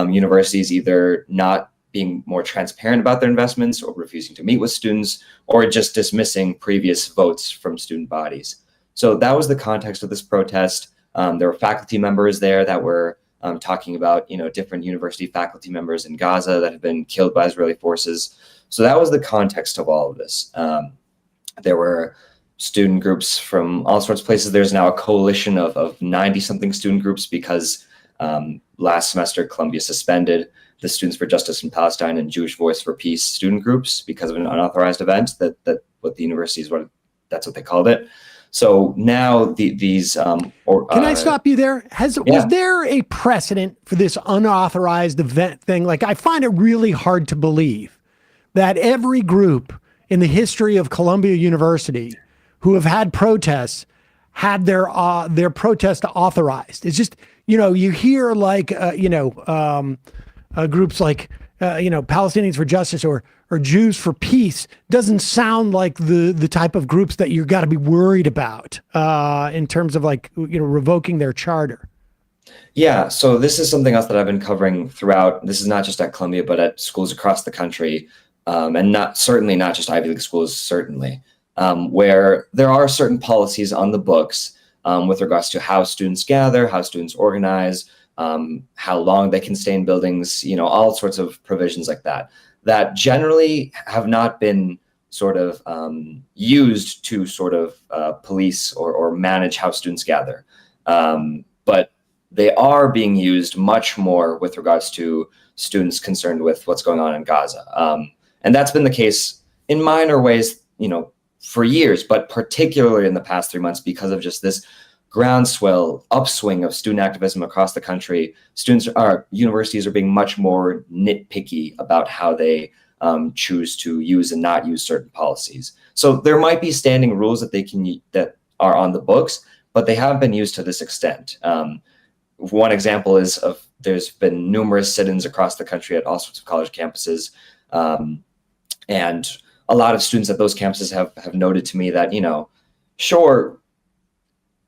universities either not being more transparent about their investments or refusing to meet with students, or just dismissing previous votes from student bodies. So that was the context of this protest. There were faculty members there that were talking about, different university faculty members in Gaza that have been killed by Israeli forces. So that was the context of all of this. There were student groups from all sorts of places. There's now a coalition of 90-something student groups because last semester Columbia suspended the Students for Justice in Palestine and Jewish Voice for Peace student groups because of an unauthorized event that what the universities that's what they called it. So now these can I stop you there? Was there a precedent for this unauthorized event thing? Like, I find it really hard to believe that every group in the history of Columbia University who have had protests had their protest authorized. It's just, you hear like groups like Palestinians for Justice or Jews for Peace doesn't sound like the type of groups that you got to be worried about in terms of revoking their charter. Yeah, so this is something else that I've been covering throughout. This is not just at Columbia, but at schools across the country, and certainly not just Ivy League schools, certainly, where there are certain policies on the books with regards to how students gather, how students organize, how long they can stay in buildings, all sorts of provisions like that generally have not been sort of used to sort of police or manage how students gather. But they are being used much more with regards to students concerned with what's going on in Gaza. And that's been the case in minor ways, for years, but particularly in the past 3 months because of just this groundswell upswing of student activism across the country. Universities are being much more nitpicky about how they choose to use and not use certain policies. So there might be standing rules that are on the books, but they haven't been used to this extent. One example is there's been numerous sit-ins across the country at all sorts of college campuses, and a lot of students at those campuses have noted to me that sure,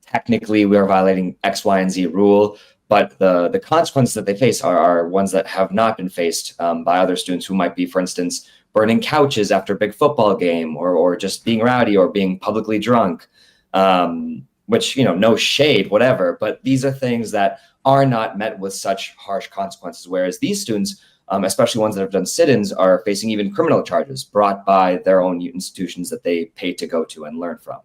technically we are violating X, Y, and Z rule, but the consequences that they face are ones that have not been faced by other students who might be, for instance, burning couches after a big football game or just being rowdy or being publicly drunk, which, no shade, whatever. But these are things that are not met with such harsh consequences, whereas these students, especially ones that have done sit-ins, are facing even criminal charges brought by their own institutions that they pay to go to and learn from.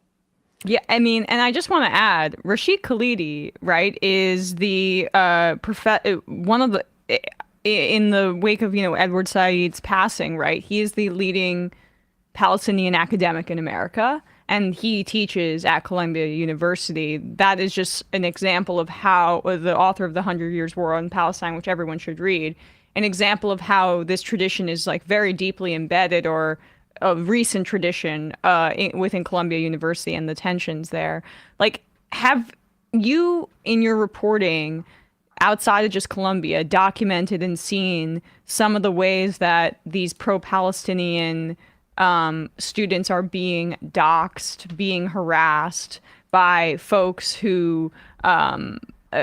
Yeah, I mean, and I just want to add, Rashid Khalidi, right, is the one of the, in the wake of, Edward Said's passing, right, he is the leading Palestinian academic in America, and he teaches at Columbia University. That is just an example of how the author of the 100 Years' War on Palestine, which everyone should read, an example of how this tradition is very deeply embedded, or a recent tradition within Columbia University, and the tensions there. Have you, in your reporting outside of just Columbia, documented and seen some of the ways that these pro-Palestinian students are being doxxed, being harassed by folks who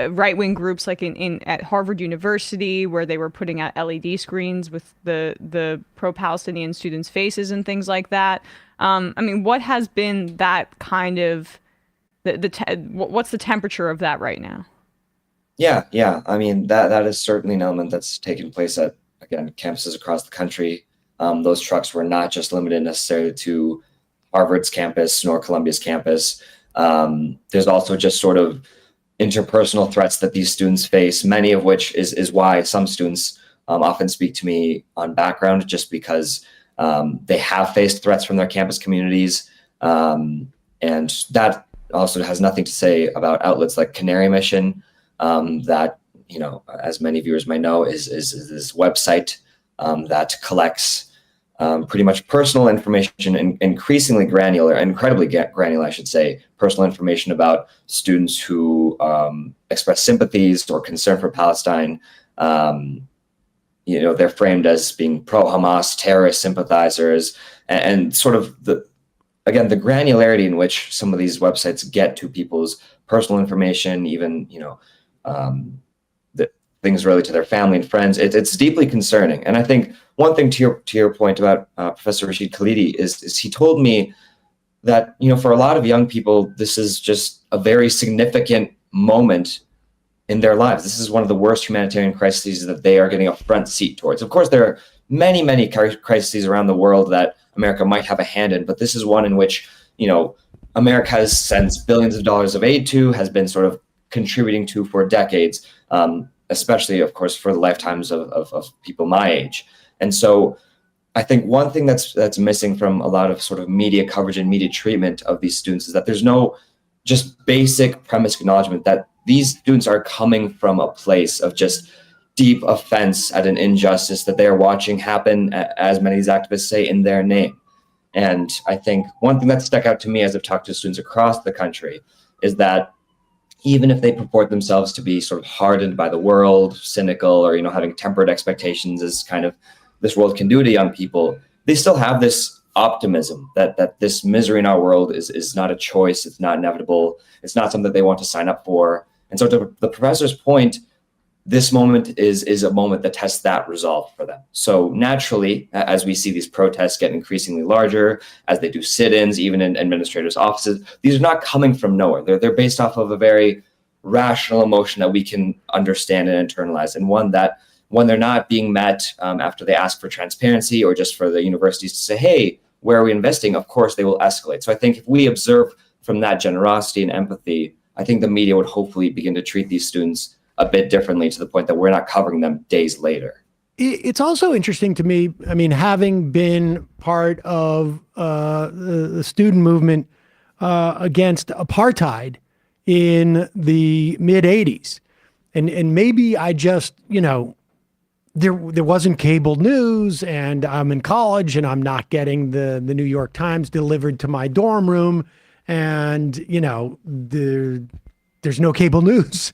right-wing groups at Harvard University, where they were putting out LED screens with the pro-Palestinian students' faces and things like that? What has been that kind of what's the temperature of that right now? Yeah. That is certainly an element that's taken place at, again, campuses across the country. Those trucks were not just limited necessarily to Harvard's campus nor Columbia's campus. There's also just sort of interpersonal threats that these students face, many of which is why some students often speak to me on background, just because they have faced threats from their campus communities. And that also has nothing to say about outlets like Canary Mission, that, as many viewers may know, is this website that collects pretty much personal information, and increasingly incredibly granular, I should say, personal information about students who express sympathies or concern for Palestine. They're framed as being pro-Hamas terrorist sympathizers, and sort of the granularity in which some of these websites get to people's personal information, even, the things related to their family and friends. It's deeply concerning. And I think one thing to your point about Professor Rashid Khalidi is he told me that, for a lot of young people, this is just a very significant moment in their lives. This is one of the worst humanitarian crises that they are getting a front seat towards. Of course, there are many, many crises around the world that America might have a hand in, but this is one in which, America has sent billions of dollars of aid to, has been sort of contributing to for decades, especially, of course, for the lifetimes of people my age. And so I think one thing that's missing from a lot of sort of media coverage and media treatment of these students is that there's no just basic premise acknowledgement that these students are coming from a place of just deep offense at an injustice that they are watching happen, as many of these activists say, in their name. And I think one thing that stuck out to me as I've talked to students across the country is that even if they purport themselves to be sort of hardened by the world, cynical, or, you know, having tempered expectations as kind of this world can do to young people, they still have this optimism that this misery in our world is not a choice, it's not inevitable, it's not something that they want to sign up for. And so to the professor's point, this moment is a moment that tests that resolve for them. So naturally, as we see these protests get increasingly larger, as they do sit-ins, even in administrators' offices, these are not coming from nowhere. They're based off of a very rational emotion that we can understand and internalize, and one that when they're not being met after they ask for transparency or just for the universities to say, hey, where are we investing? Of course, they will escalate. So I think if we observe from that generosity and empathy, I think the media would hopefully begin to treat these students a bit differently, to the point that we're not covering them days later. It's also interesting to me, I mean, having been part of the student movement against apartheid in the mid 80s, and maybe I just, you know, there wasn't cable news, and I'm in college and I'm not getting the New York Times delivered to my dorm room, and, you know, there's no cable news.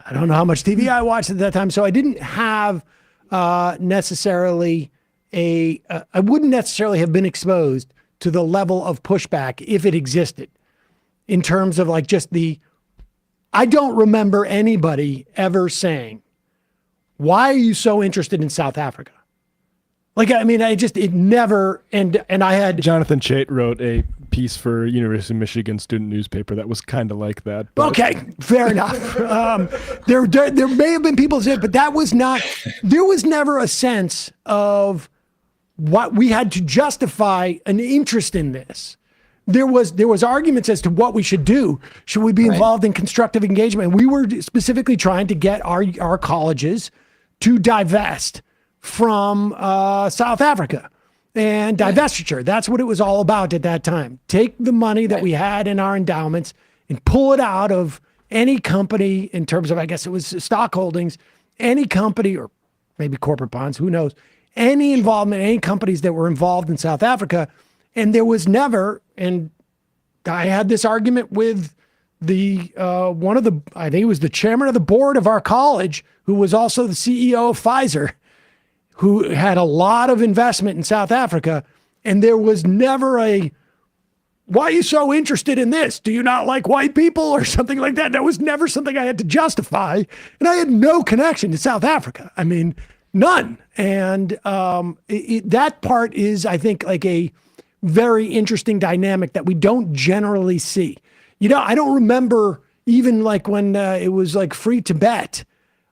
I don't know how much TV I watched at that time. So I didn't have necessarily I wouldn't necessarily have been exposed to the level of pushback if it existed, in terms of like just I don't remember anybody ever saying, why are you so interested in South Africa? Like, I mean, it never, and I had... Jonathan Chait wrote a piece for University of Michigan student newspaper that was kind of like that. But. Okay, fair enough. There may have been people saying, but that was not, there was never a sense of what we had to justify an interest in this. There was arguments as to what we should do. Should we be involved in constructive engagement? And we were specifically trying to get our colleges to divest from South Africa and divestiture. That's what it was all about at that time. Take the money that we had in our endowments and pull it out of any company, in terms of, I guess it was stock holdings, any company, or maybe corporate bonds, who knows, any involvement, any companies that were involved in South Africa. And there was never, and I had this argument with I think it was the chairman of the board of our college, who was also the CEO of Pfizer, who had a lot of investment in South Africa. And there was never why are you so interested in this? Do you not like white people or something like that? That was never something I had to justify. And I had no connection to South Africa. I mean, none. And that part is, I think, like a very interesting dynamic that we don't generally see. You know, I don't remember even like when it was like free Tibet.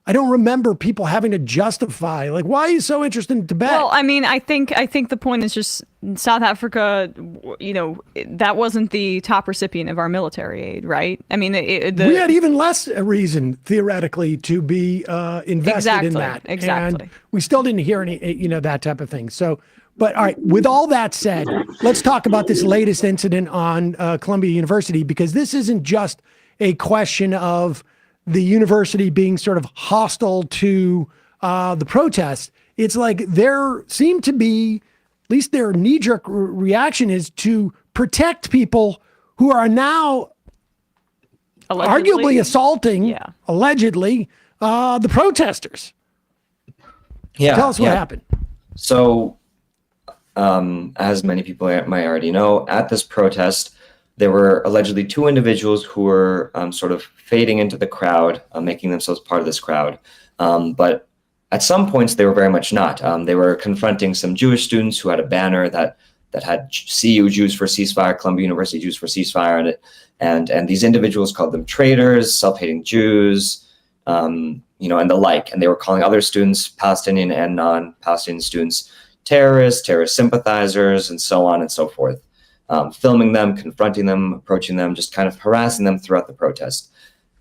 I don't remember people having to justify, like, why are you so interested in Tibet? Well, I mean, I think the point is just South Africa, you know, that wasn't the top recipient of our military aid, right? I mean, we had even less reason, theoretically, to be invested in that. Exactly. And we still didn't hear any, you know, that type of thing. So, but all right, with all that said, let's talk about this latest incident on Columbia University, because this isn't just a question of the university being sort of hostile to the protests. It's like there seemed to be, at least their knee-jerk reaction is to protect people who are now arguably assaulting, allegedly, the protesters. Yeah. Tell us what happened. So, as many people might already know, at this protest, there were allegedly two individuals who were sort of fading into the crowd, making themselves part of this crowd. But at some points, they were very much not. They were confronting some Jewish students who had a banner that had CU Jews for Ceasefire, Columbia University Jews for Ceasefire on it. And these individuals called them traitors, self-hating Jews, you know, and the like. And they were calling other students, Palestinian and non-Palestinian students, terrorist sympathizers, and so on and so forth. filming them, confronting them, approaching them, just kind of harassing them throughout the protest.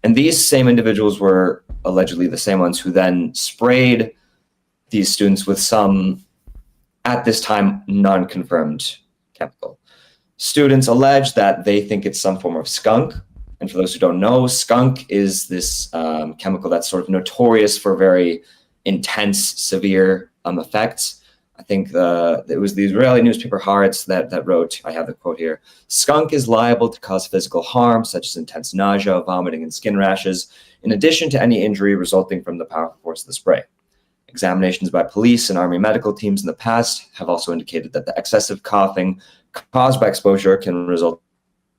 And these same individuals were allegedly the same ones who then sprayed these students with some, at this time, non-confirmed chemical. Students allege that they think it's some form of skunk. And for those who don't know, skunk is this chemical that's sort of notorious for very intense, severe effects. I think it was the Israeli newspaper Haaretz that wrote, I have the quote here, "Skunk is liable to cause physical harm, such as intense nausea, vomiting, and skin rashes, in addition to any injury resulting from the powerful force of the spray. Examinations by police and army medical teams in the past have also indicated that the excessive coughing caused by exposure can result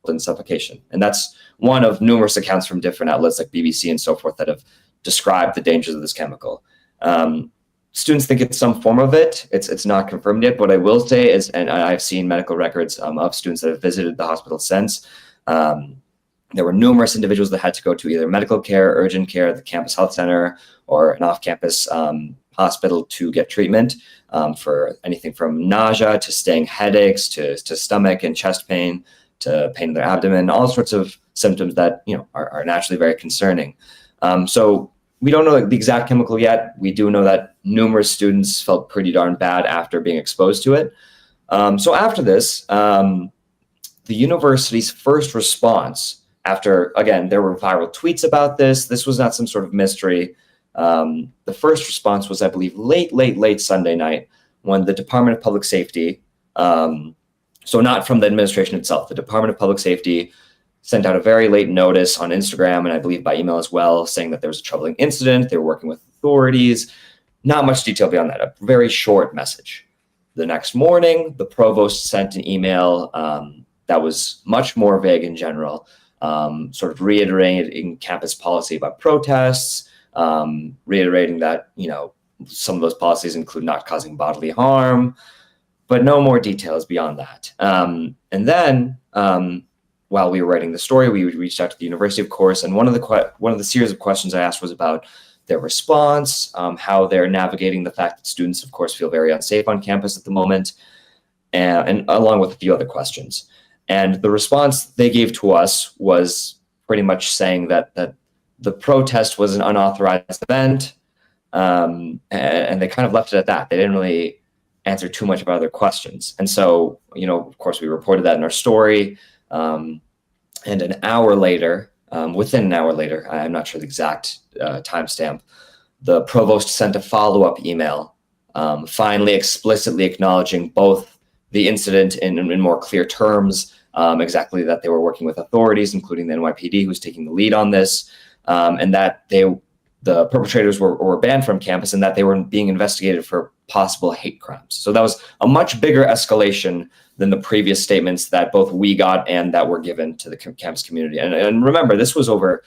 in suffocation." And that's one of numerous accounts from different outlets like BBC and so forth that have described the dangers of this chemical. Students think it's some form of it. It's not confirmed yet. What I will say is, and I've seen medical records of students that have visited the hospital since, there were numerous individuals that had to go to either medical care, urgent care, the campus health center, or an off-campus hospital to get treatment for anything from nausea to staying headaches to stomach and chest pain to pain in their abdomen, all sorts of symptoms that are naturally very concerning. So we don't know the exact chemical yet. We do know that numerous students felt pretty darn bad after being exposed to it. So after this, the university's first response, after, again, there were viral tweets about this was not some sort of mystery. The first response was, I believe, late Sunday night, when the Department of Public Safety, so not from the administration itself, the Department of Public Safety sent out a very late notice on Instagram and I believe by email as well, saying that there was a troubling incident. They were working with authorities. Not much detail beyond that, a very short message. The next morning, the provost sent an email that was much more vague in general, sort of reiterating campus policy about protests, reiterating that, some of those policies include not causing bodily harm, but no more details beyond that. And then, while we were writing the story, we reached out to the university, of course, and one of the series of questions I asked was about their response, how they're navigating the fact that students, of course, feel very unsafe on campus at the moment, and along with a few other questions. And the response they gave to us was pretty much saying that the protest was an unauthorized event, and they kind of left it at that. They didn't really answer too much about other questions. And so, of course, we reported that in our story. And an hour later, within an hour later, I'm not sure the exact timestamp, the provost sent a follow-up email, finally explicitly acknowledging both the incident in more clear terms, exactly that they were working with authorities, including the NYPD, who's taking the lead on this, and that the perpetrators were banned from campus and that they were being investigated for possible hate crimes. So that was a much bigger escalation than the previous statements that both we got and that were given to the campus community. And remember, this was over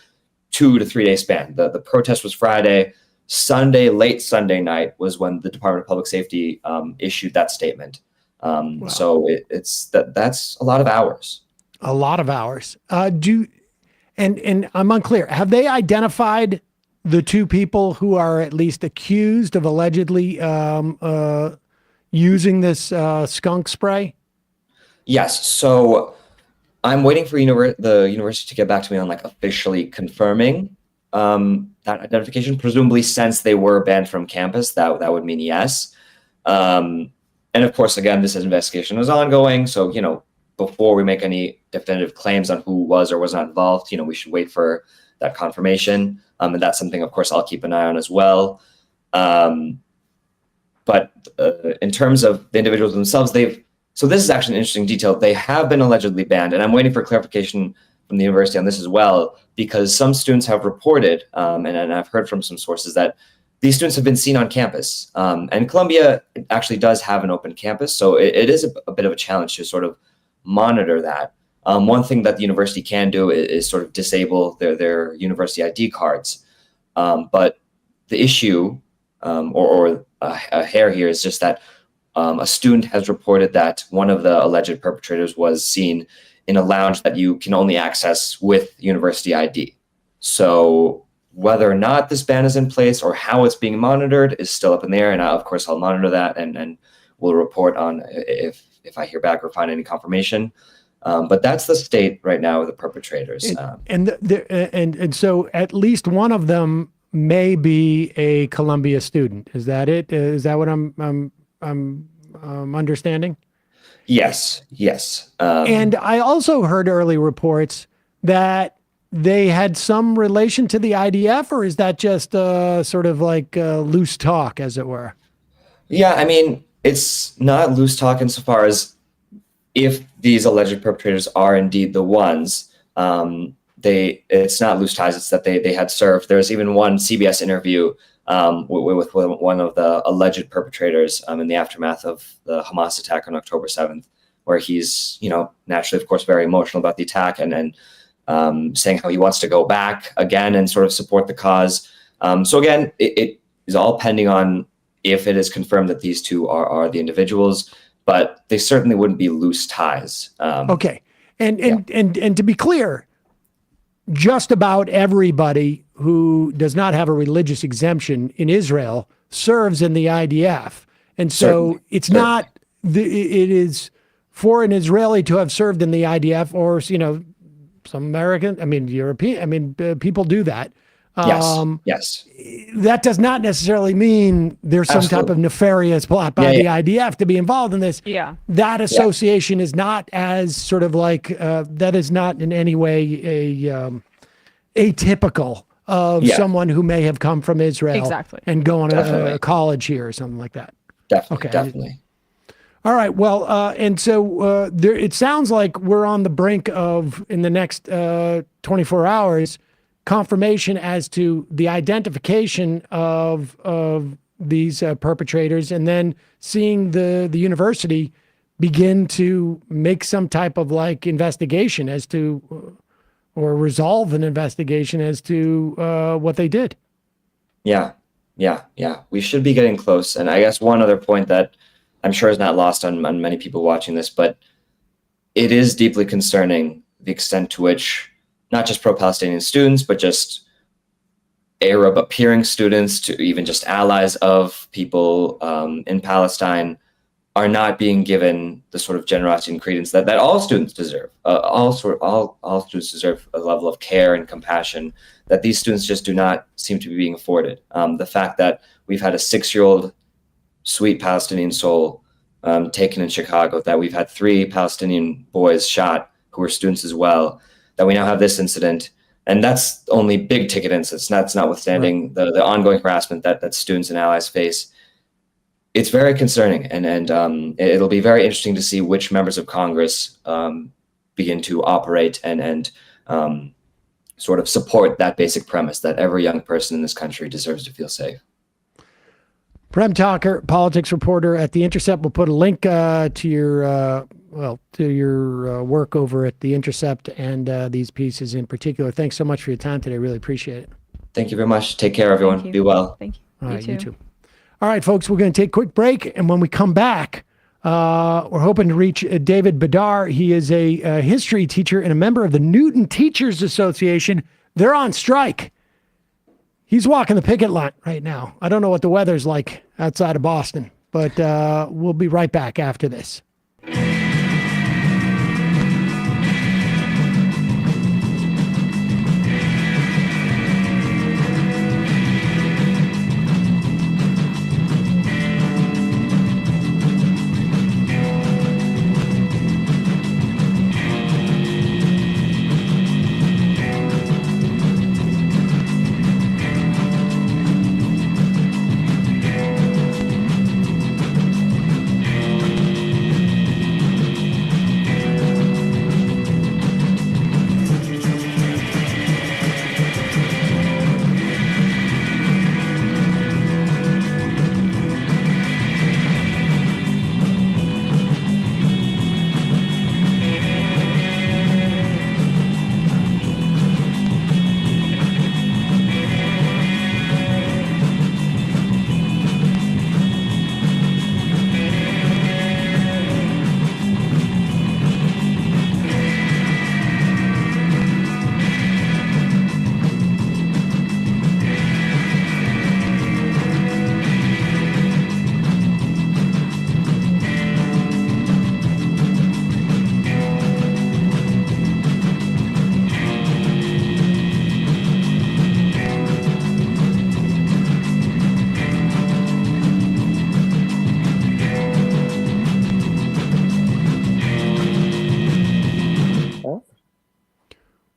2 to 3 day span. The protest was Friday. Late Sunday night was when the Department of Public Safety issued that statement. Wow. So that's a lot of hours. A lot of hours. And I'm unclear. Have they identified the two people who are at least accused of allegedly using this skunk spray? Yes. So I'm waiting for the university to get back to me on officially confirming that identification. Presumably, since they were banned from campus, that would mean yes. And of course, again, this investigation is ongoing. So before we make any definitive claims on who was or was not involved, we should wait for that confirmation. And that's something, of course, I'll keep an eye on as well. But in terms of the individuals themselves, so this is actually an interesting detail. They have been allegedly banned, and I'm waiting for clarification from the university on this as well, because some students have reported, and I've heard from some sources that these students have been seen on campus. And Columbia actually does have an open campus, so it is a bit of a challenge to sort of monitor that. One thing that the university can do is sort of disable their university ID cards. But the issue, or a hair here, is just that a student has reported that one of the alleged perpetrators was seen in a lounge that you can only access with university ID. So whether or not this ban is in place or how it's being monitored is still up in the air. And of course, I'll monitor that and we'll report on if if I hear back or find any confirmation. But that's the state right now of the perpetrators. And so at least one of them may be a Columbia student. Is that it? Is that what I'm understanding? Yes. And I also heard early reports that they had some relation to the IDF, or is that just sort of like loose talk, as it were? Yeah, I mean, it's not loose talk insofar as if these alleged perpetrators are indeed the ones, it's not loose ties, it's that they had served. There's even one CBS interview with one of the alleged perpetrators in the aftermath of the Hamas attack on October 7th, where he's, naturally, of course, very emotional about the attack and saying how he wants to go back again and sort of support the cause. So again, it is all pending on if it is confirmed that these two are the individuals, but they certainly wouldn't be loose ties. Okay. And to be clear, just about everybody who does not have a religious exemption in Israel serves in the IDF. And so it is for an Israeli to have served in the IDF, or, some American, European, people do that. Yes. That does not necessarily mean there's some type of nefarious plot by the IDF to be involved in this. Yeah. That association is not as sort of like, that is not in any way atypical of someone who may have come from Israel and going to a college here or something like that. Definitely. All right. Well, and so it sounds like we're on the brink of, in the next 24 hours, confirmation as to the identification of these perpetrators, and then seeing the university begin to make some type of like investigation as to, or resolve an investigation as to what they did. Yeah. We should be getting close. And I guess one other point that I'm sure is not lost on many people watching this, but it is deeply concerning the extent to which not just pro-Palestinian students, but just Arab-appearing students, to even just allies of people in Palestine, are not being given the sort of generosity and credence that all students deserve. All students deserve a level of care and compassion that these students just do not seem to be being afforded. The fact that we've had a 6-year-old sweet Palestinian soul taken in Chicago, that we've had 3 Palestinian boys shot who were students as well, that we now have this incident, and that's only big ticket incidents. That's notwithstanding the ongoing harassment that students and allies face. It's very concerning, and it'll be very interesting to see which members of Congress begin to operate and sort of support that basic premise that every young person in this country deserves to feel safe. Prem Thakker, politics reporter at The Intercept. We'll put a link to your work over at The Intercept and these pieces in particular. Thanks so much for your time today. Really appreciate it. Thank you very much. Take care, everyone. Be well. Thank you. All right, you too. All right, folks, we're going to take a quick break. And when we come back, we're hoping to reach David Bedar. He is a history teacher and a member of the Newton Teachers Association. They're on strike. He's walking the picket line right now. I don't know what the weather's like outside of Boston, but we'll be right back after this.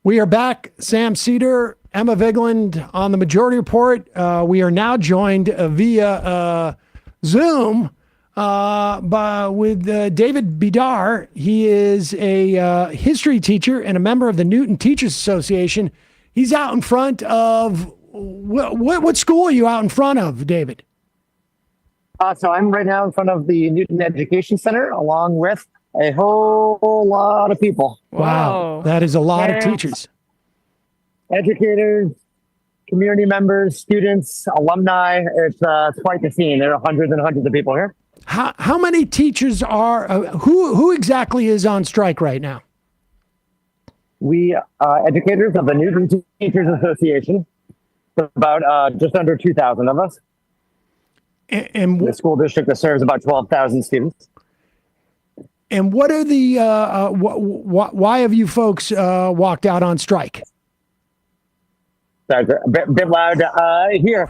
We are back. Sam Seder, Emma Vigeland on the Majority Report. We are now joined via Zoom with David Bedar. He is a history teacher and a member of the Newton Teachers Association. He's out in front of what school are you out in front of, David? So I'm right now in front of the Newton Education Center, along with a whole lot of people. Wow, that is a lot of teachers. Educators, community members, students, alumni. It's quite the scene. There are hundreds and hundreds of people here. How many teachers are, who exactly is on strike right now? We, educators of the Newton Teachers Association, about just under 2,000 of us. And the school district that serves about 12,000 students. And what are the, why have you folks walked out on strike? Sorry, a bit loud here.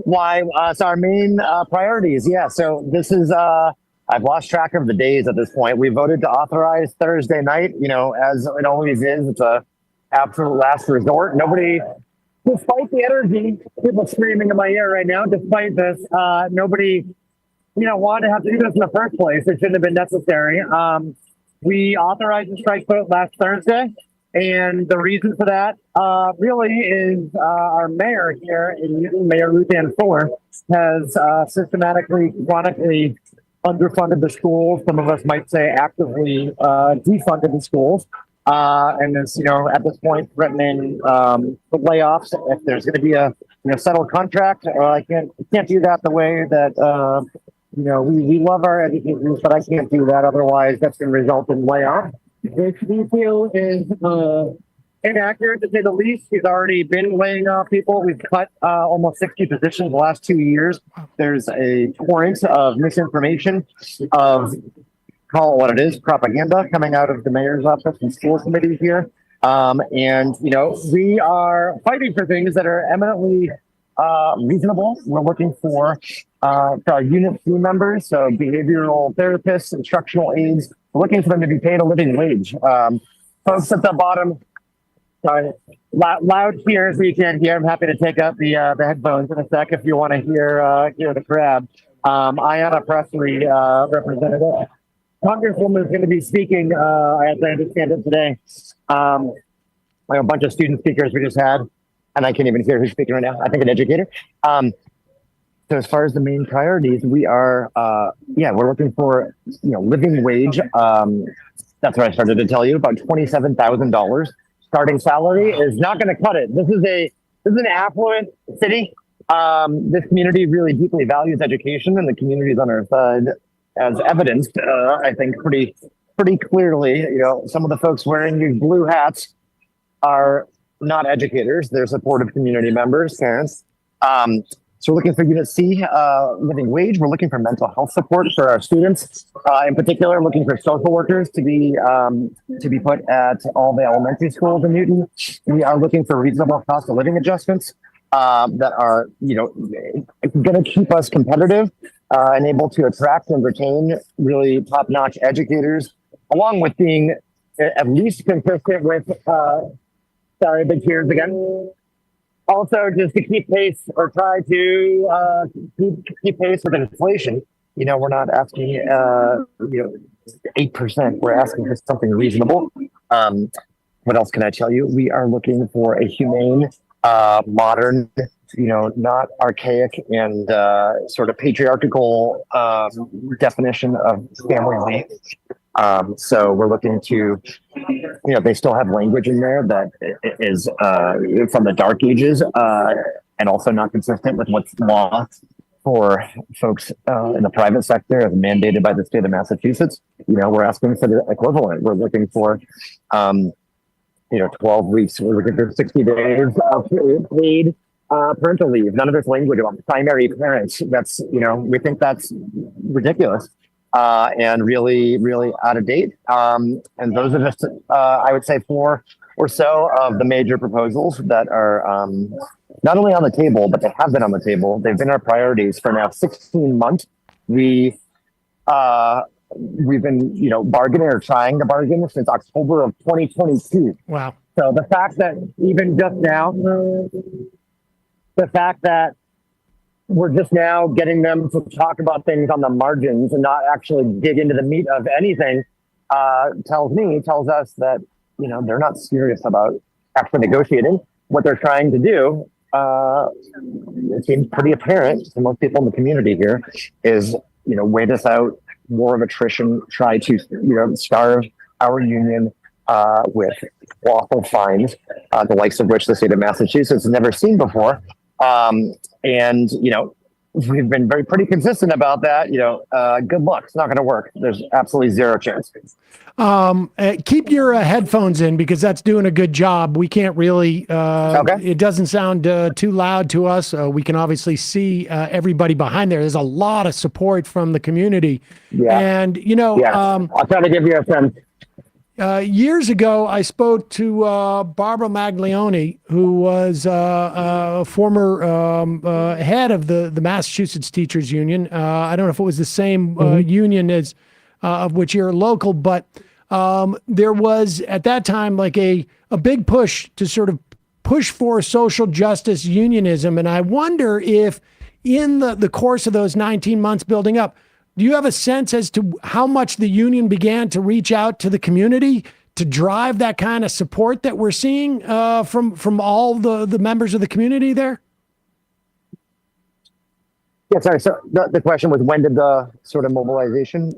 Why? So our main priorities. Yeah. So this is, I've lost track of the days at this point. We voted to authorize Thursday night, as it always is. It's a absolute last resort. Nobody, despite the energy, people screaming in my ear right now, despite this, nobody, wanted to have to do this in the first place. It shouldn't have been necessary. We authorized the strike vote last Thursday. And the reason for that really is our mayor here in Newton, Mayor Ruth Ann Fuller, has systematically, chronically underfunded the schools. Some of us might say actively defunded the schools. And is, at this point, threatening layoffs if there's going to be a settled contract. I can't do that the way that we love our educators, but I can't do that. Otherwise, that's going to result in layoffs. Which we feel is inaccurate, to say the least. We've already been laying off people. We've cut almost 60 positions the last 2 years. There's a torrent of misinformation, of, call it what it is, propaganda coming out of the mayor's office and school committee here. And we are fighting for things that are eminently reasonable. We're looking for our Unit 3 members, so behavioral therapists, instructional aides. We're looking for them to be paid a living wage. Folks at the bottom, sorry, loud here so you can't hear. I'm happy to take up the headphones in a sec if you want to hear the crowd. Ayanna Presley, representative. Congresswoman is going to be speaking, as I understand it today. A bunch of student speakers we just had, and I can't even hear who's speaking right now. I think an educator. So as far as the main priorities, we are, we're looking for, living wage. That's what I started to tell you, about $27,000 starting salary is not going to cut it. This is an affluent city. This community really deeply values education, and the communities on our side, as evidenced, I think pretty clearly. Some of the folks wearing these blue hats are not educators; they're supportive community members, parents. So we're looking for Unit C, living wage. We're looking for mental health support for our students. In particular, looking for social workers to be put at all the elementary schools in Newton. We are looking for reasonable cost of living adjustments that are, going to keep us competitive and able to attract and retain really top-notch educators, along with being at least consistent with, sorry, big cheers again. Also, just to keep pace or try to keep pace with inflation. We're not asking, 8%. We're asking for something reasonable. What else can I tell you? We are looking for a humane, modern, not archaic and sort of patriarchal definition of family life. So we're looking to, they still have language in there that is from the dark ages and also not consistent with what's law for folks in the private sector as mandated by the state of Massachusetts. We're asking for the equivalent. We're looking for, 12 weeks. We're looking for 60 days of paid parental leave. None of this language about primary parents. That's, we think that's ridiculous. And really, really out of date. And those are just, I would say, 4 or so of the major proposals that are not only on the table, but they have been on the table. They've been our priorities for now 16 months. We've been, bargaining or trying to bargain since October of 2022. Wow. So the fact that even just now, the fact that we're just now getting them to talk about things on the margins and not actually dig into the meat of anything tells us that, you know, they're not serious about actually negotiating. What they're trying to do, it seems pretty apparent to most people in the community here, is, you know, wait us out, war of attrition, try to, you know, starve our union with awful fines, the likes of which the state of Massachusetts has never seen before. And, you know, we've been pretty consistent about that. You know, good luck. It's not going to work. There's absolutely zero chance. Keep your headphones in, because that's doing a good job. We can't really, it doesn't sound too loud to us. We can obviously see everybody behind there. There's a lot of support from the community. Yeah. And, you know, I'll try to give you a sense. Years ago, I spoke to Barbara Maglione, who was a former head of the Massachusetts Teachers Union. I don't know if it was the same union as of which you're local, but there was at that time like a big push to sort of push for social justice unionism. And I wonder if in the course of those 19 months building up, do you have a sense as to how much the union began to reach out to the community to drive that kind of support that we're seeing from all the members of the community there? Yeah, sorry. So the question was, when did the sort of mobilization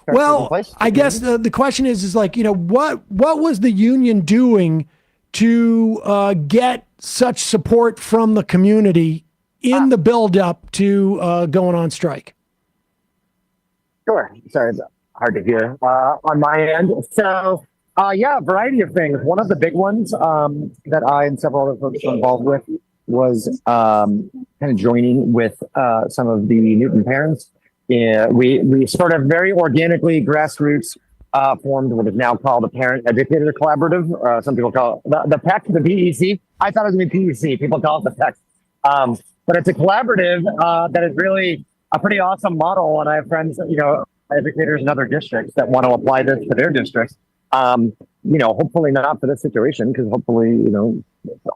start taking place? I guess the question is like, you know, what was the union doing to get such support from the community in the buildup to going on strike? Sure. Sorry, it's hard to hear on my end. So, yeah, a variety of things. One of the big ones that I and several other folks were involved with was kind of joining with some of the Newton parents. Yeah, we sort of very organically, grassroots, formed what is now called the Parent Educator Collaborative. Some people call it the PEC, the PEC. I thought it was going to be PEC. People call it the PEC. But it's a collaborative that is really a pretty awesome model, and I have friends, you know, educators in other districts that want to apply this to their districts. You know, hopefully not for this situation, because hopefully, you know,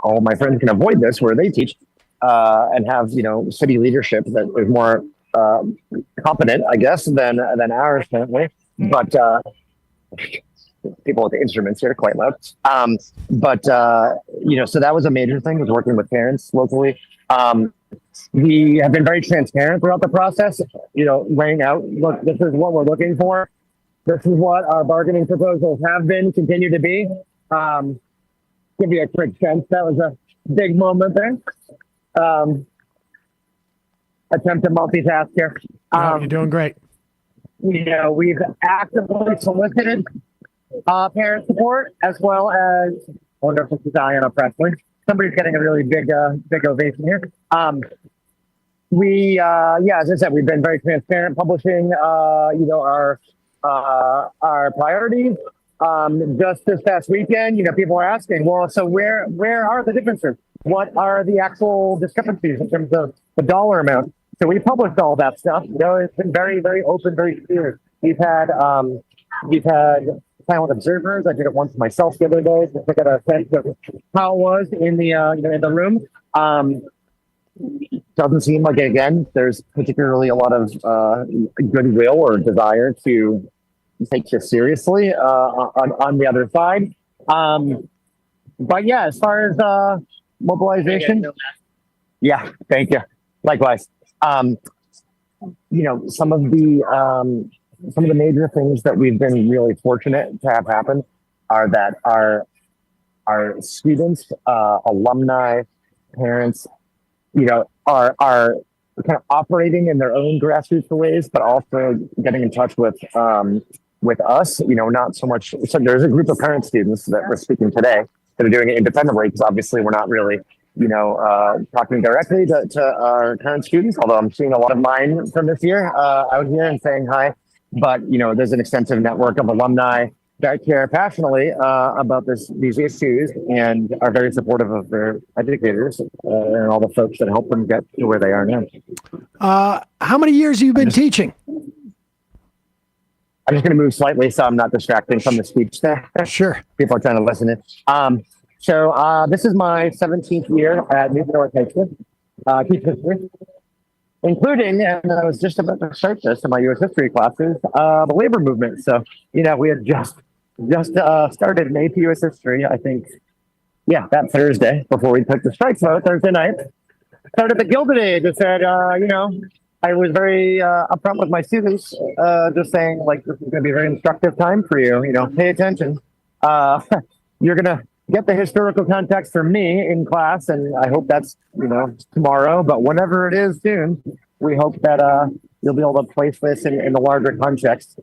all my friends can avoid this where they teach and have, you know, city leadership that is more competent, I guess, than ours currently. But people with the instruments here quite loud. But you know, so that was a major thing, was working with parents locally. We have been very transparent throughout the process, you know, laying out, look, this is what we're looking for. This is what our bargaining proposals have been, continue to be. Give you a quick sense. That was a big moment there. Attempt to multitask here. You're doing great. You know, we've actively solicited parent support, as well as, I wonder if this is Diana Presley. Somebody's getting a really big ovation here. Yeah, as I said, we've been very transparent, publishing, you know, our priorities. Just this past weekend, you know, people are asking, well, so where are the differences? What are the actual discrepancies in terms of the dollar amount? So we published all that stuff. You know, it's been very, very open, very clear. We've had silent observers. I did it once myself the other day to get a sense of how it was in the you know, in the room. Doesn't seem like, again, there's particularly a lot of goodwill or desire to take this seriously on the other side. But yeah, as far as mobilization, yeah, thank you. Likewise. You know, some of the major things that we've been really fortunate to have happen are that our students, alumni, parents, you know, are kind of operating in their own grassroots ways, but also getting in touch with us. You know, not so much. So there's a group of current students that we're speaking today that are doing it independently, because obviously we're not really, you know, talking directly to our current students. Although I'm seeing a lot of mine from this year out here and saying hi. But, you know, there's an extensive network of alumni that care passionately about these issues and are very supportive of their educators and all the folks that help them get to where they are now. How many years have you been teaching? I'm just going to move slightly so I'm not distracting from the speech there. Sure. People are trying to listen in. So this is my 17th year at Newton North High School, teach history, including, and I was just about to start this in my U.S. history classes, the labor movement. So, we had just started an AP U.S. history, I think, that Thursday before we took the strikes vote, Thursday night. Started the Gilded Age and said, I was very upfront with my students, just saying, like, this is going to be a very instructive time for you. Pay attention. You're going to get the historical context from me in class, and I hope that's, tomorrow. But whenever it is soon, we hope that you'll be able to place this in the larger context.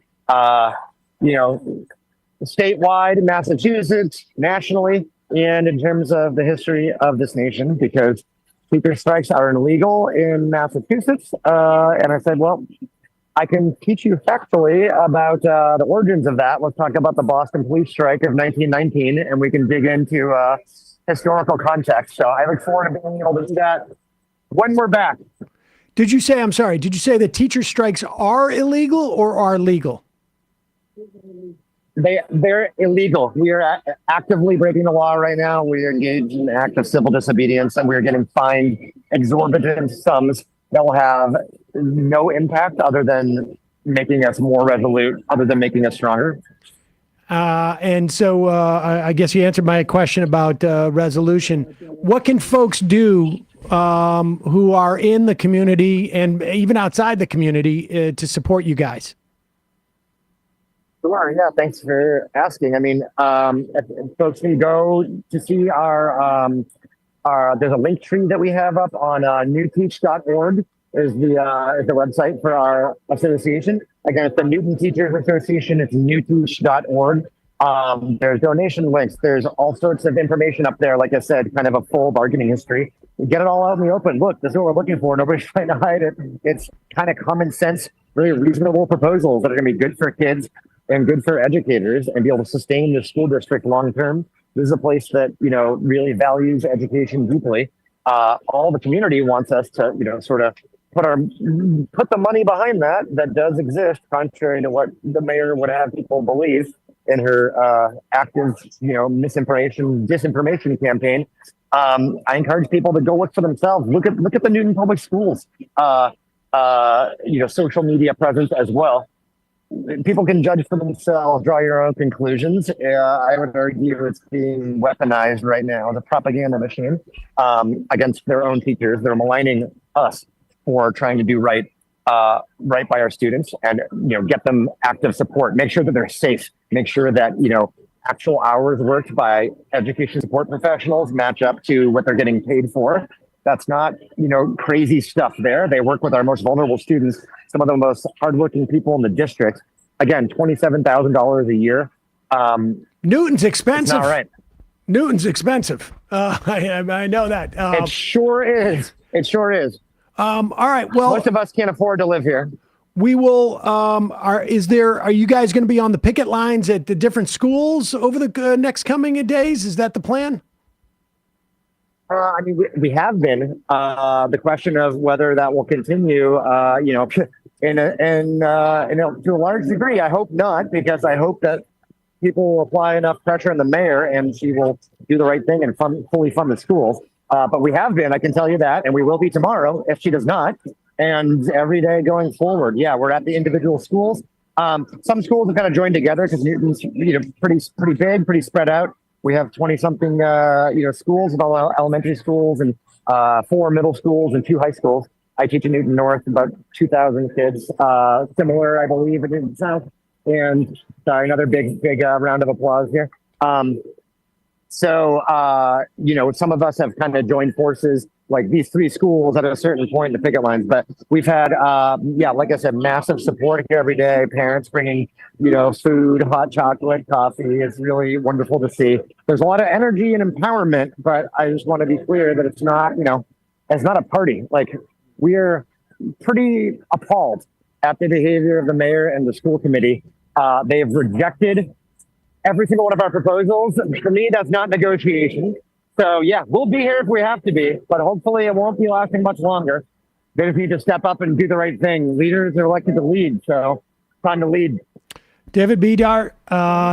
Statewide, Massachusetts, nationally, and in terms of the history of this nation, because teacher strikes are illegal in Massachusetts. And I said, well, I can teach you factually about the origins of that. Let's talk about the Boston police strike of 1919, and we can dig into historical context. So I look forward to being able to do that when we're back. Did you say that teacher strikes are illegal or are legal? They're illegal. We are actively breaking the law right now. We are engaged in an act of civil disobedience, and we are getting fined exorbitant sums that will have no impact other than making us more resolute, other than making us stronger. And so I guess you answered my question about resolution. What can folks do who are in the community and even outside the community to support you guys? Sure. Yeah. Thanks for asking. I mean, if folks can go to see our there's a link tree that we have up on newteach.org is the website for our association. Again, it's the Newton Teachers Association. It's newteach.org. There's donation links. There's all sorts of information up there. Like I said, kind of a full bargaining history. Get it all out in the open. Look, this is what we're looking for. Nobody's trying to hide it. It's kind of common sense, really reasonable proposals that are going to be good for kids and good for educators and be able to sustain the school district long term. This is a place that, really values education deeply. All the community wants us to, sort of put the money behind that does exist, contrary to what the mayor would have people believe in her active, disinformation campaign. I encourage people to go look for themselves. Look at the Newton Public Schools, social media presence as well. People can judge for themselves, draw your own conclusions. I would argue it's being weaponized right now, the propaganda machine, against their own teachers. They're maligning us for trying to do right by our students and, get them active support. Make sure that they're safe. Make sure that, actual hours worked by education support professionals match up to what they're getting paid for. That's not, crazy stuff there. They work with our most vulnerable students, some of the most hardworking people in the district. Again, $27,000 a year. Newton's expensive. All right. Newton's expensive. I know that. It sure is. It sure is. All right. Well, most of us can't afford to live here. We will. Are you guys going to be on the picket lines at the different schools over the next coming days? Is that the plan? We have been. The question of whether that will continue, to a large degree, I hope not, because I hope that people will apply enough pressure on the mayor and she will do the right thing and fully fund the schools. But we have been, I can tell you that, and we will be tomorrow if she does not. And every day going forward, we're at the individual schools. Some schools have kind of joined together because Newton's pretty big, pretty spread out. We have 20-something, schools, with all elementary schools and 4 middle schools and 2 high schools. I teach in Newton North, about 2,000 kids. Similar, I believe, in Newton South. And sorry, another big round of applause here. Some of us have kind of joined forces, like these 3 schools at a certain point in the picket lines. But we've had, like I said, massive support here every day. Parents bringing, food, hot chocolate, coffee. It's really wonderful to see. There's a lot of energy and empowerment, but I just want to be clear that it's not, it's not a party. Like, we're pretty appalled at the behavior of the mayor and the school committee. They've rejected every single one of our proposals. For me, that's not negotiation. So we'll be here if we have to be, but hopefully it won't be lasting much longer. They just need to step up and do the right thing. Leaders are elected to lead, so time to lead. David Bedar,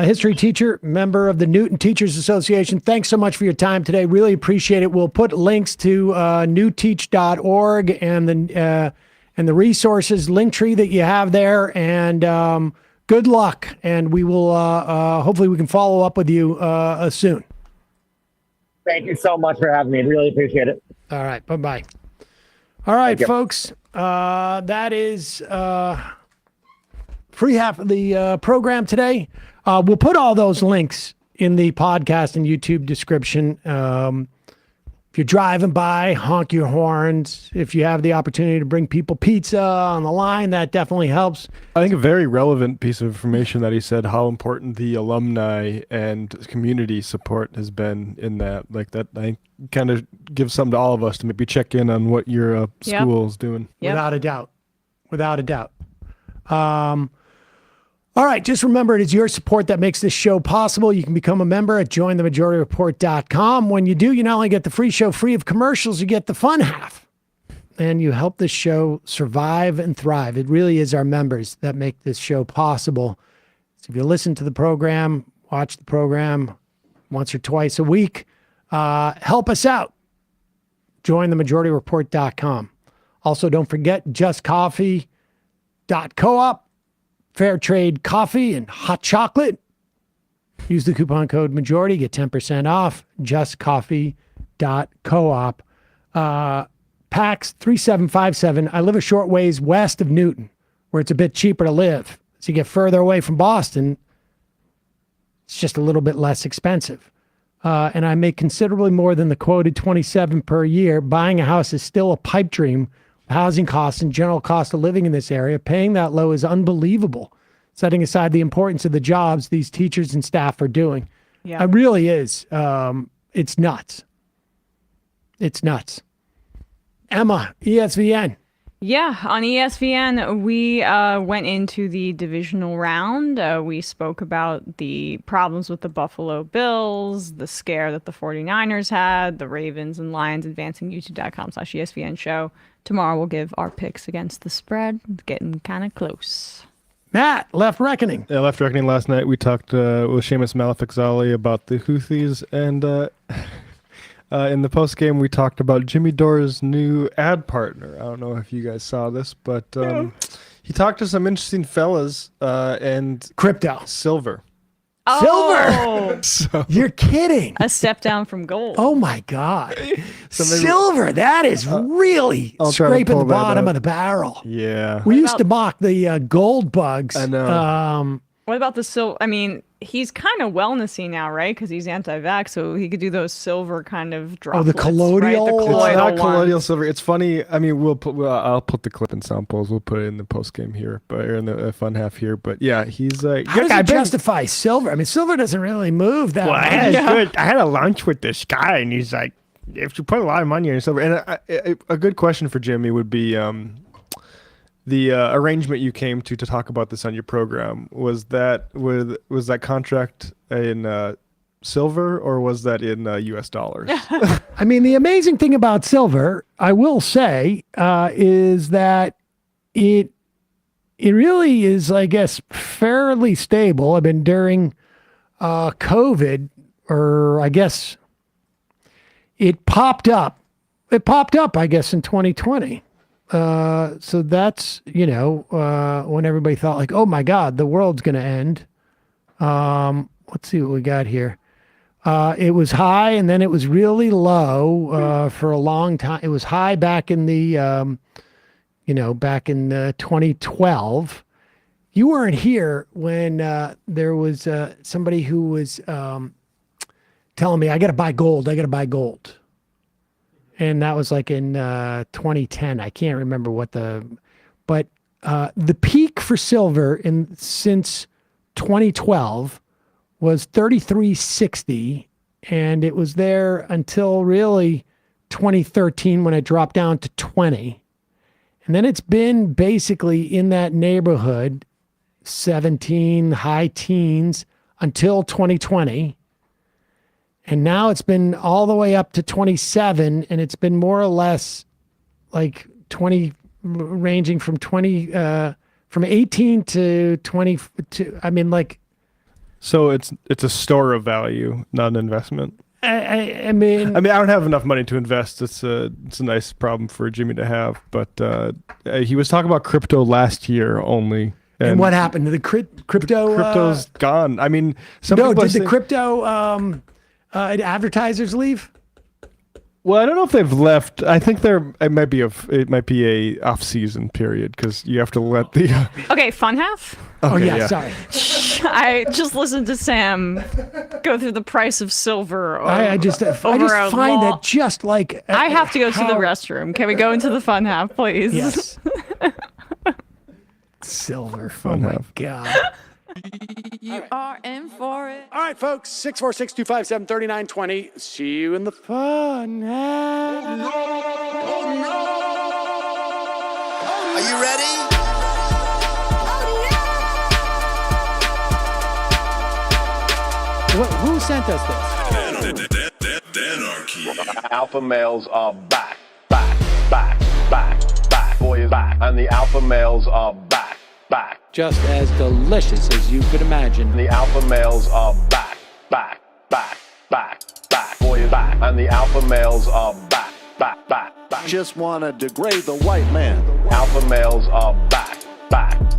history teacher, member of the Newton Teachers Association. Thanks so much for your time today. Really appreciate it. We'll put links to newteach.org and the resources link tree that you have there. And good luck. And we will hopefully we can follow up with you soon. Thank you so much for having me. Really appreciate it. All right. Bye-bye. All right, folks. That is free half of the program today. We'll put all those links in the podcast and YouTube description. If you're driving by, honk your horns. If you have the opportunity to bring people pizza on the line, that definitely helps. I think a very relevant piece of information that he said, how important the alumni and community support has been in that. Like that, I think kind of gives something to all of us to maybe check in on what your school is doing. Without a doubt. Without a doubt. All right, just remember, it is your support that makes this show possible. You can become a member at jointhemajorityreport.com. When you do, you not only get the free show free of commercials, you get the fun half. And you help this show survive and thrive. It really is our members that make this show possible. So if you listen to the program, watch the program once or twice a week, help us out. Jointhemajorityreport.com. Also, don't forget justcoffee.coop. Fair trade coffee and hot chocolate. Use the coupon code majority, get 10% off. Justcoffee.coop. Pax 3757. I live a short ways west of Newton, where it's a bit cheaper to live. So you get further away from Boston, it's just a little bit less expensive. And I make considerably more than the quoted 27 per year. Buying a house is still a pipe dream. Housing costs and general cost of living in this area, paying that low is unbelievable, setting aside the importance of the jobs these teachers and staff are doing. Yeah. It really is. It's nuts. It's nuts. Emma, ESVN. Yeah, on ESPN, we went into the divisional round. We spoke about the problems with the Buffalo Bills, the scare that the 49ers had, the Ravens and Lions advancing, youtube.com/ESPN show. Tomorrow we'll give our picks against the spread. It's getting kind of close. Matt, Left Reckoning. Yeah, Left Reckoning last night. We talked with Seamus Malafixali about the Houthis, and in the post game we talked about Jimmy Dore's new ad partner. I don't know if you guys saw this, but he talked to some interesting fellas and crypto, silver. Oh, Silver. You're kidding. A step down from gold. Oh my God. Silver. That is really scraping the bottom of the barrel. Yeah. We used to mock the gold bugs. I know. What about the silver? I mean, he's kind of wellnessy now, right? Because he's anti-vax, so he could do those silver kind of droplets. Oh, the colloidal? Right? The It's colloidal not colloidal ones. silver. It's funny. I mean, I'll put the clip in samples. We'll put it in the post game here, or in the fun half here. But yeah, he's like, how does it justify silver? I mean, silver doesn't really move that much. I had a lunch with this guy, and he's like, if you put a lot of money in silver, and a good question for Jimmy would be, the arrangement you came to talk about this on your program, was that contract in silver, or was that in U.S. dollars? I mean, the amazing thing about silver, I will say, is that it really is, I guess, fairly stable. I mean, during COVID, or I guess it popped up. It popped up, I guess, in 2020. So that's, when everybody thought like, oh my God, the world's going to end. Let's see what we got here. It was high and then it was really low, for a long time. It was high back in the, back in 2012. You weren't here when, there was, somebody who was, telling me, I got to buy gold. And that was like in 2010. I can't remember but the peak for silver since 2012 was 33.60, and it was there until really 2013 when it dropped down to 20. And then it's been basically in that neighborhood, 17, high teens, until 2020. And now it's been all the way up to 27, and it's been more or less like 20, ranging from 25 from 18 to 22. I mean, like, So it's a store of value, not an investment. I mean, I don't have enough money to invest. It's a nice problem for Jimmy to have. But he was talking about crypto last year only. And what happened to the crypto? Crypto's gone. I mean, did the crypto advertisers leave? Well, I don't know if they've left. I think it might be a off-season period because you have to let the. Okay, fun half. Okay, sorry. I just listened to Sam go through the price of silver. I just find that just like I have to go to the restroom. Can we go into the fun half, please? Yes. Silver. Fun half. God. You are in for it. All right, folks. 646-257-3920. See you in the fun half. Are you ready? Who sent us this? Alpha males are back. Boy is back. And the alpha males are back. Just as delicious as you could imagine. The alpha males are back. Boy is back. And the alpha males are back. Just want to degrade the white man. Alpha males are back.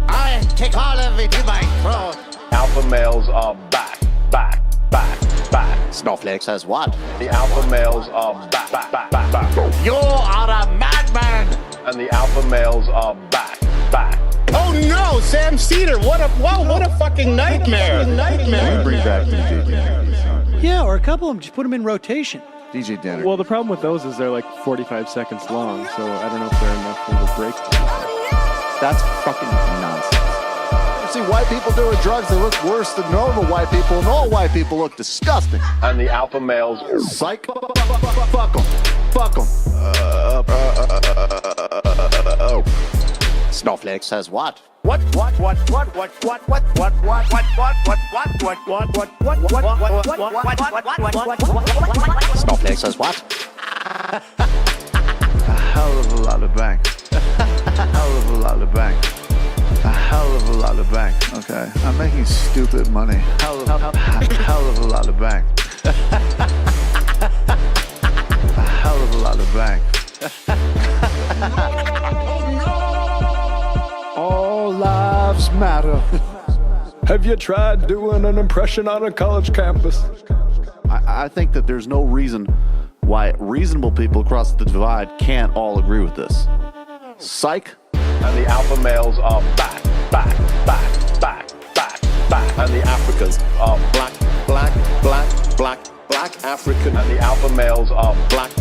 I take all of it in my throat. Alpha males are back. Snowflake says what? The alpha males are back. You are a madman. And the alpha males are back. Oh no, Sam Seder! What a fucking nightmare! Bring back DJ Danner. Yeah, or a couple of them. Just put them in rotation. DJ Danner. Well, the problem with those is they're like 45 seconds long, so I don't know if they're enough of a break. That's fucking nonsense. You see white people doing drugs, they look worse than normal white people, and all white people look disgusting. And the alpha males, psych, fuck them. Snowflake says what? Snowflake says what? A hell of a lot of bank. A hell of a lot of bank. A hell of a lot of bank. Okay, I'm making stupid money. Hell of a lot of bank. A hell of a lot of bank. All lives matter. Have you tried doing an impression on a college campus? I think that there's no reason why reasonable people across the divide can't all agree with this. Psych. And the alpha males are back. And the Africans are black African. And the alpha males are black.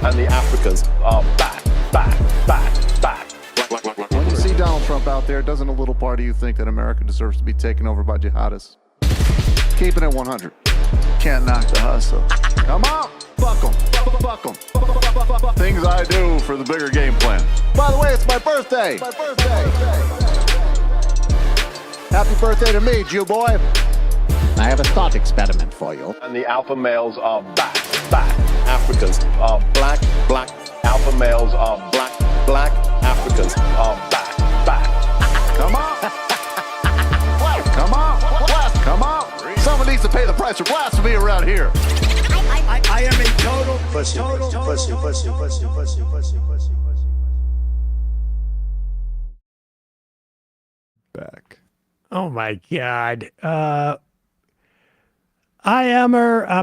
And the Africans are back. When you see Donald Trump out there, doesn't a little part of you think that America deserves to be taken over by jihadists? Keep it at 100. Can't knock the hustle. Come on, fuck them. Things I do for the bigger game plan. By the way, it's my birthday. Happy birthday to me, Jew boy. I have a thought experiment for you. And the alpha males are back. Africans are black. Alpha males are black. Africans are back. Come on. Someone needs to pay the price for blasphemy around here. I am a total pussy. Back. Oh my God.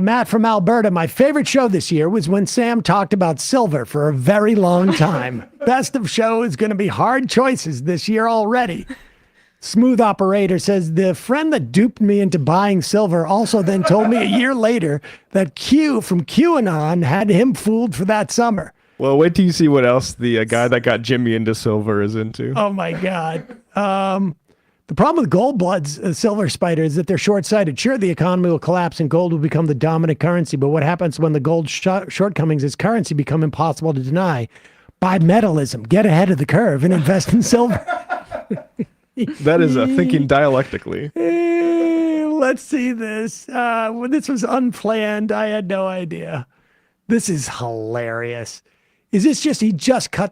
Matt from Alberta. My favorite show this year was when Sam talked about silver for a very long time. Best of show is going to be hard choices this year already. Smooth Operator says, the friend that duped me into buying silver also then told me a year later that Q from QAnon had him fooled for that summer. Well, wait till you see what else the guy that got Jimmy into silver is into. Oh my God. The problem with gold bloods, silver spider, is that they're short-sighted. Sure, the economy will collapse and gold will become the dominant currency, but what happens when the gold shortcomings as currency become impossible to deny? Bimetallism. Get ahead of the curve and invest in silver. That is thinking dialectically. Let's see this. This was unplanned. I had no idea. This is hilarious. Is this just, he just cut the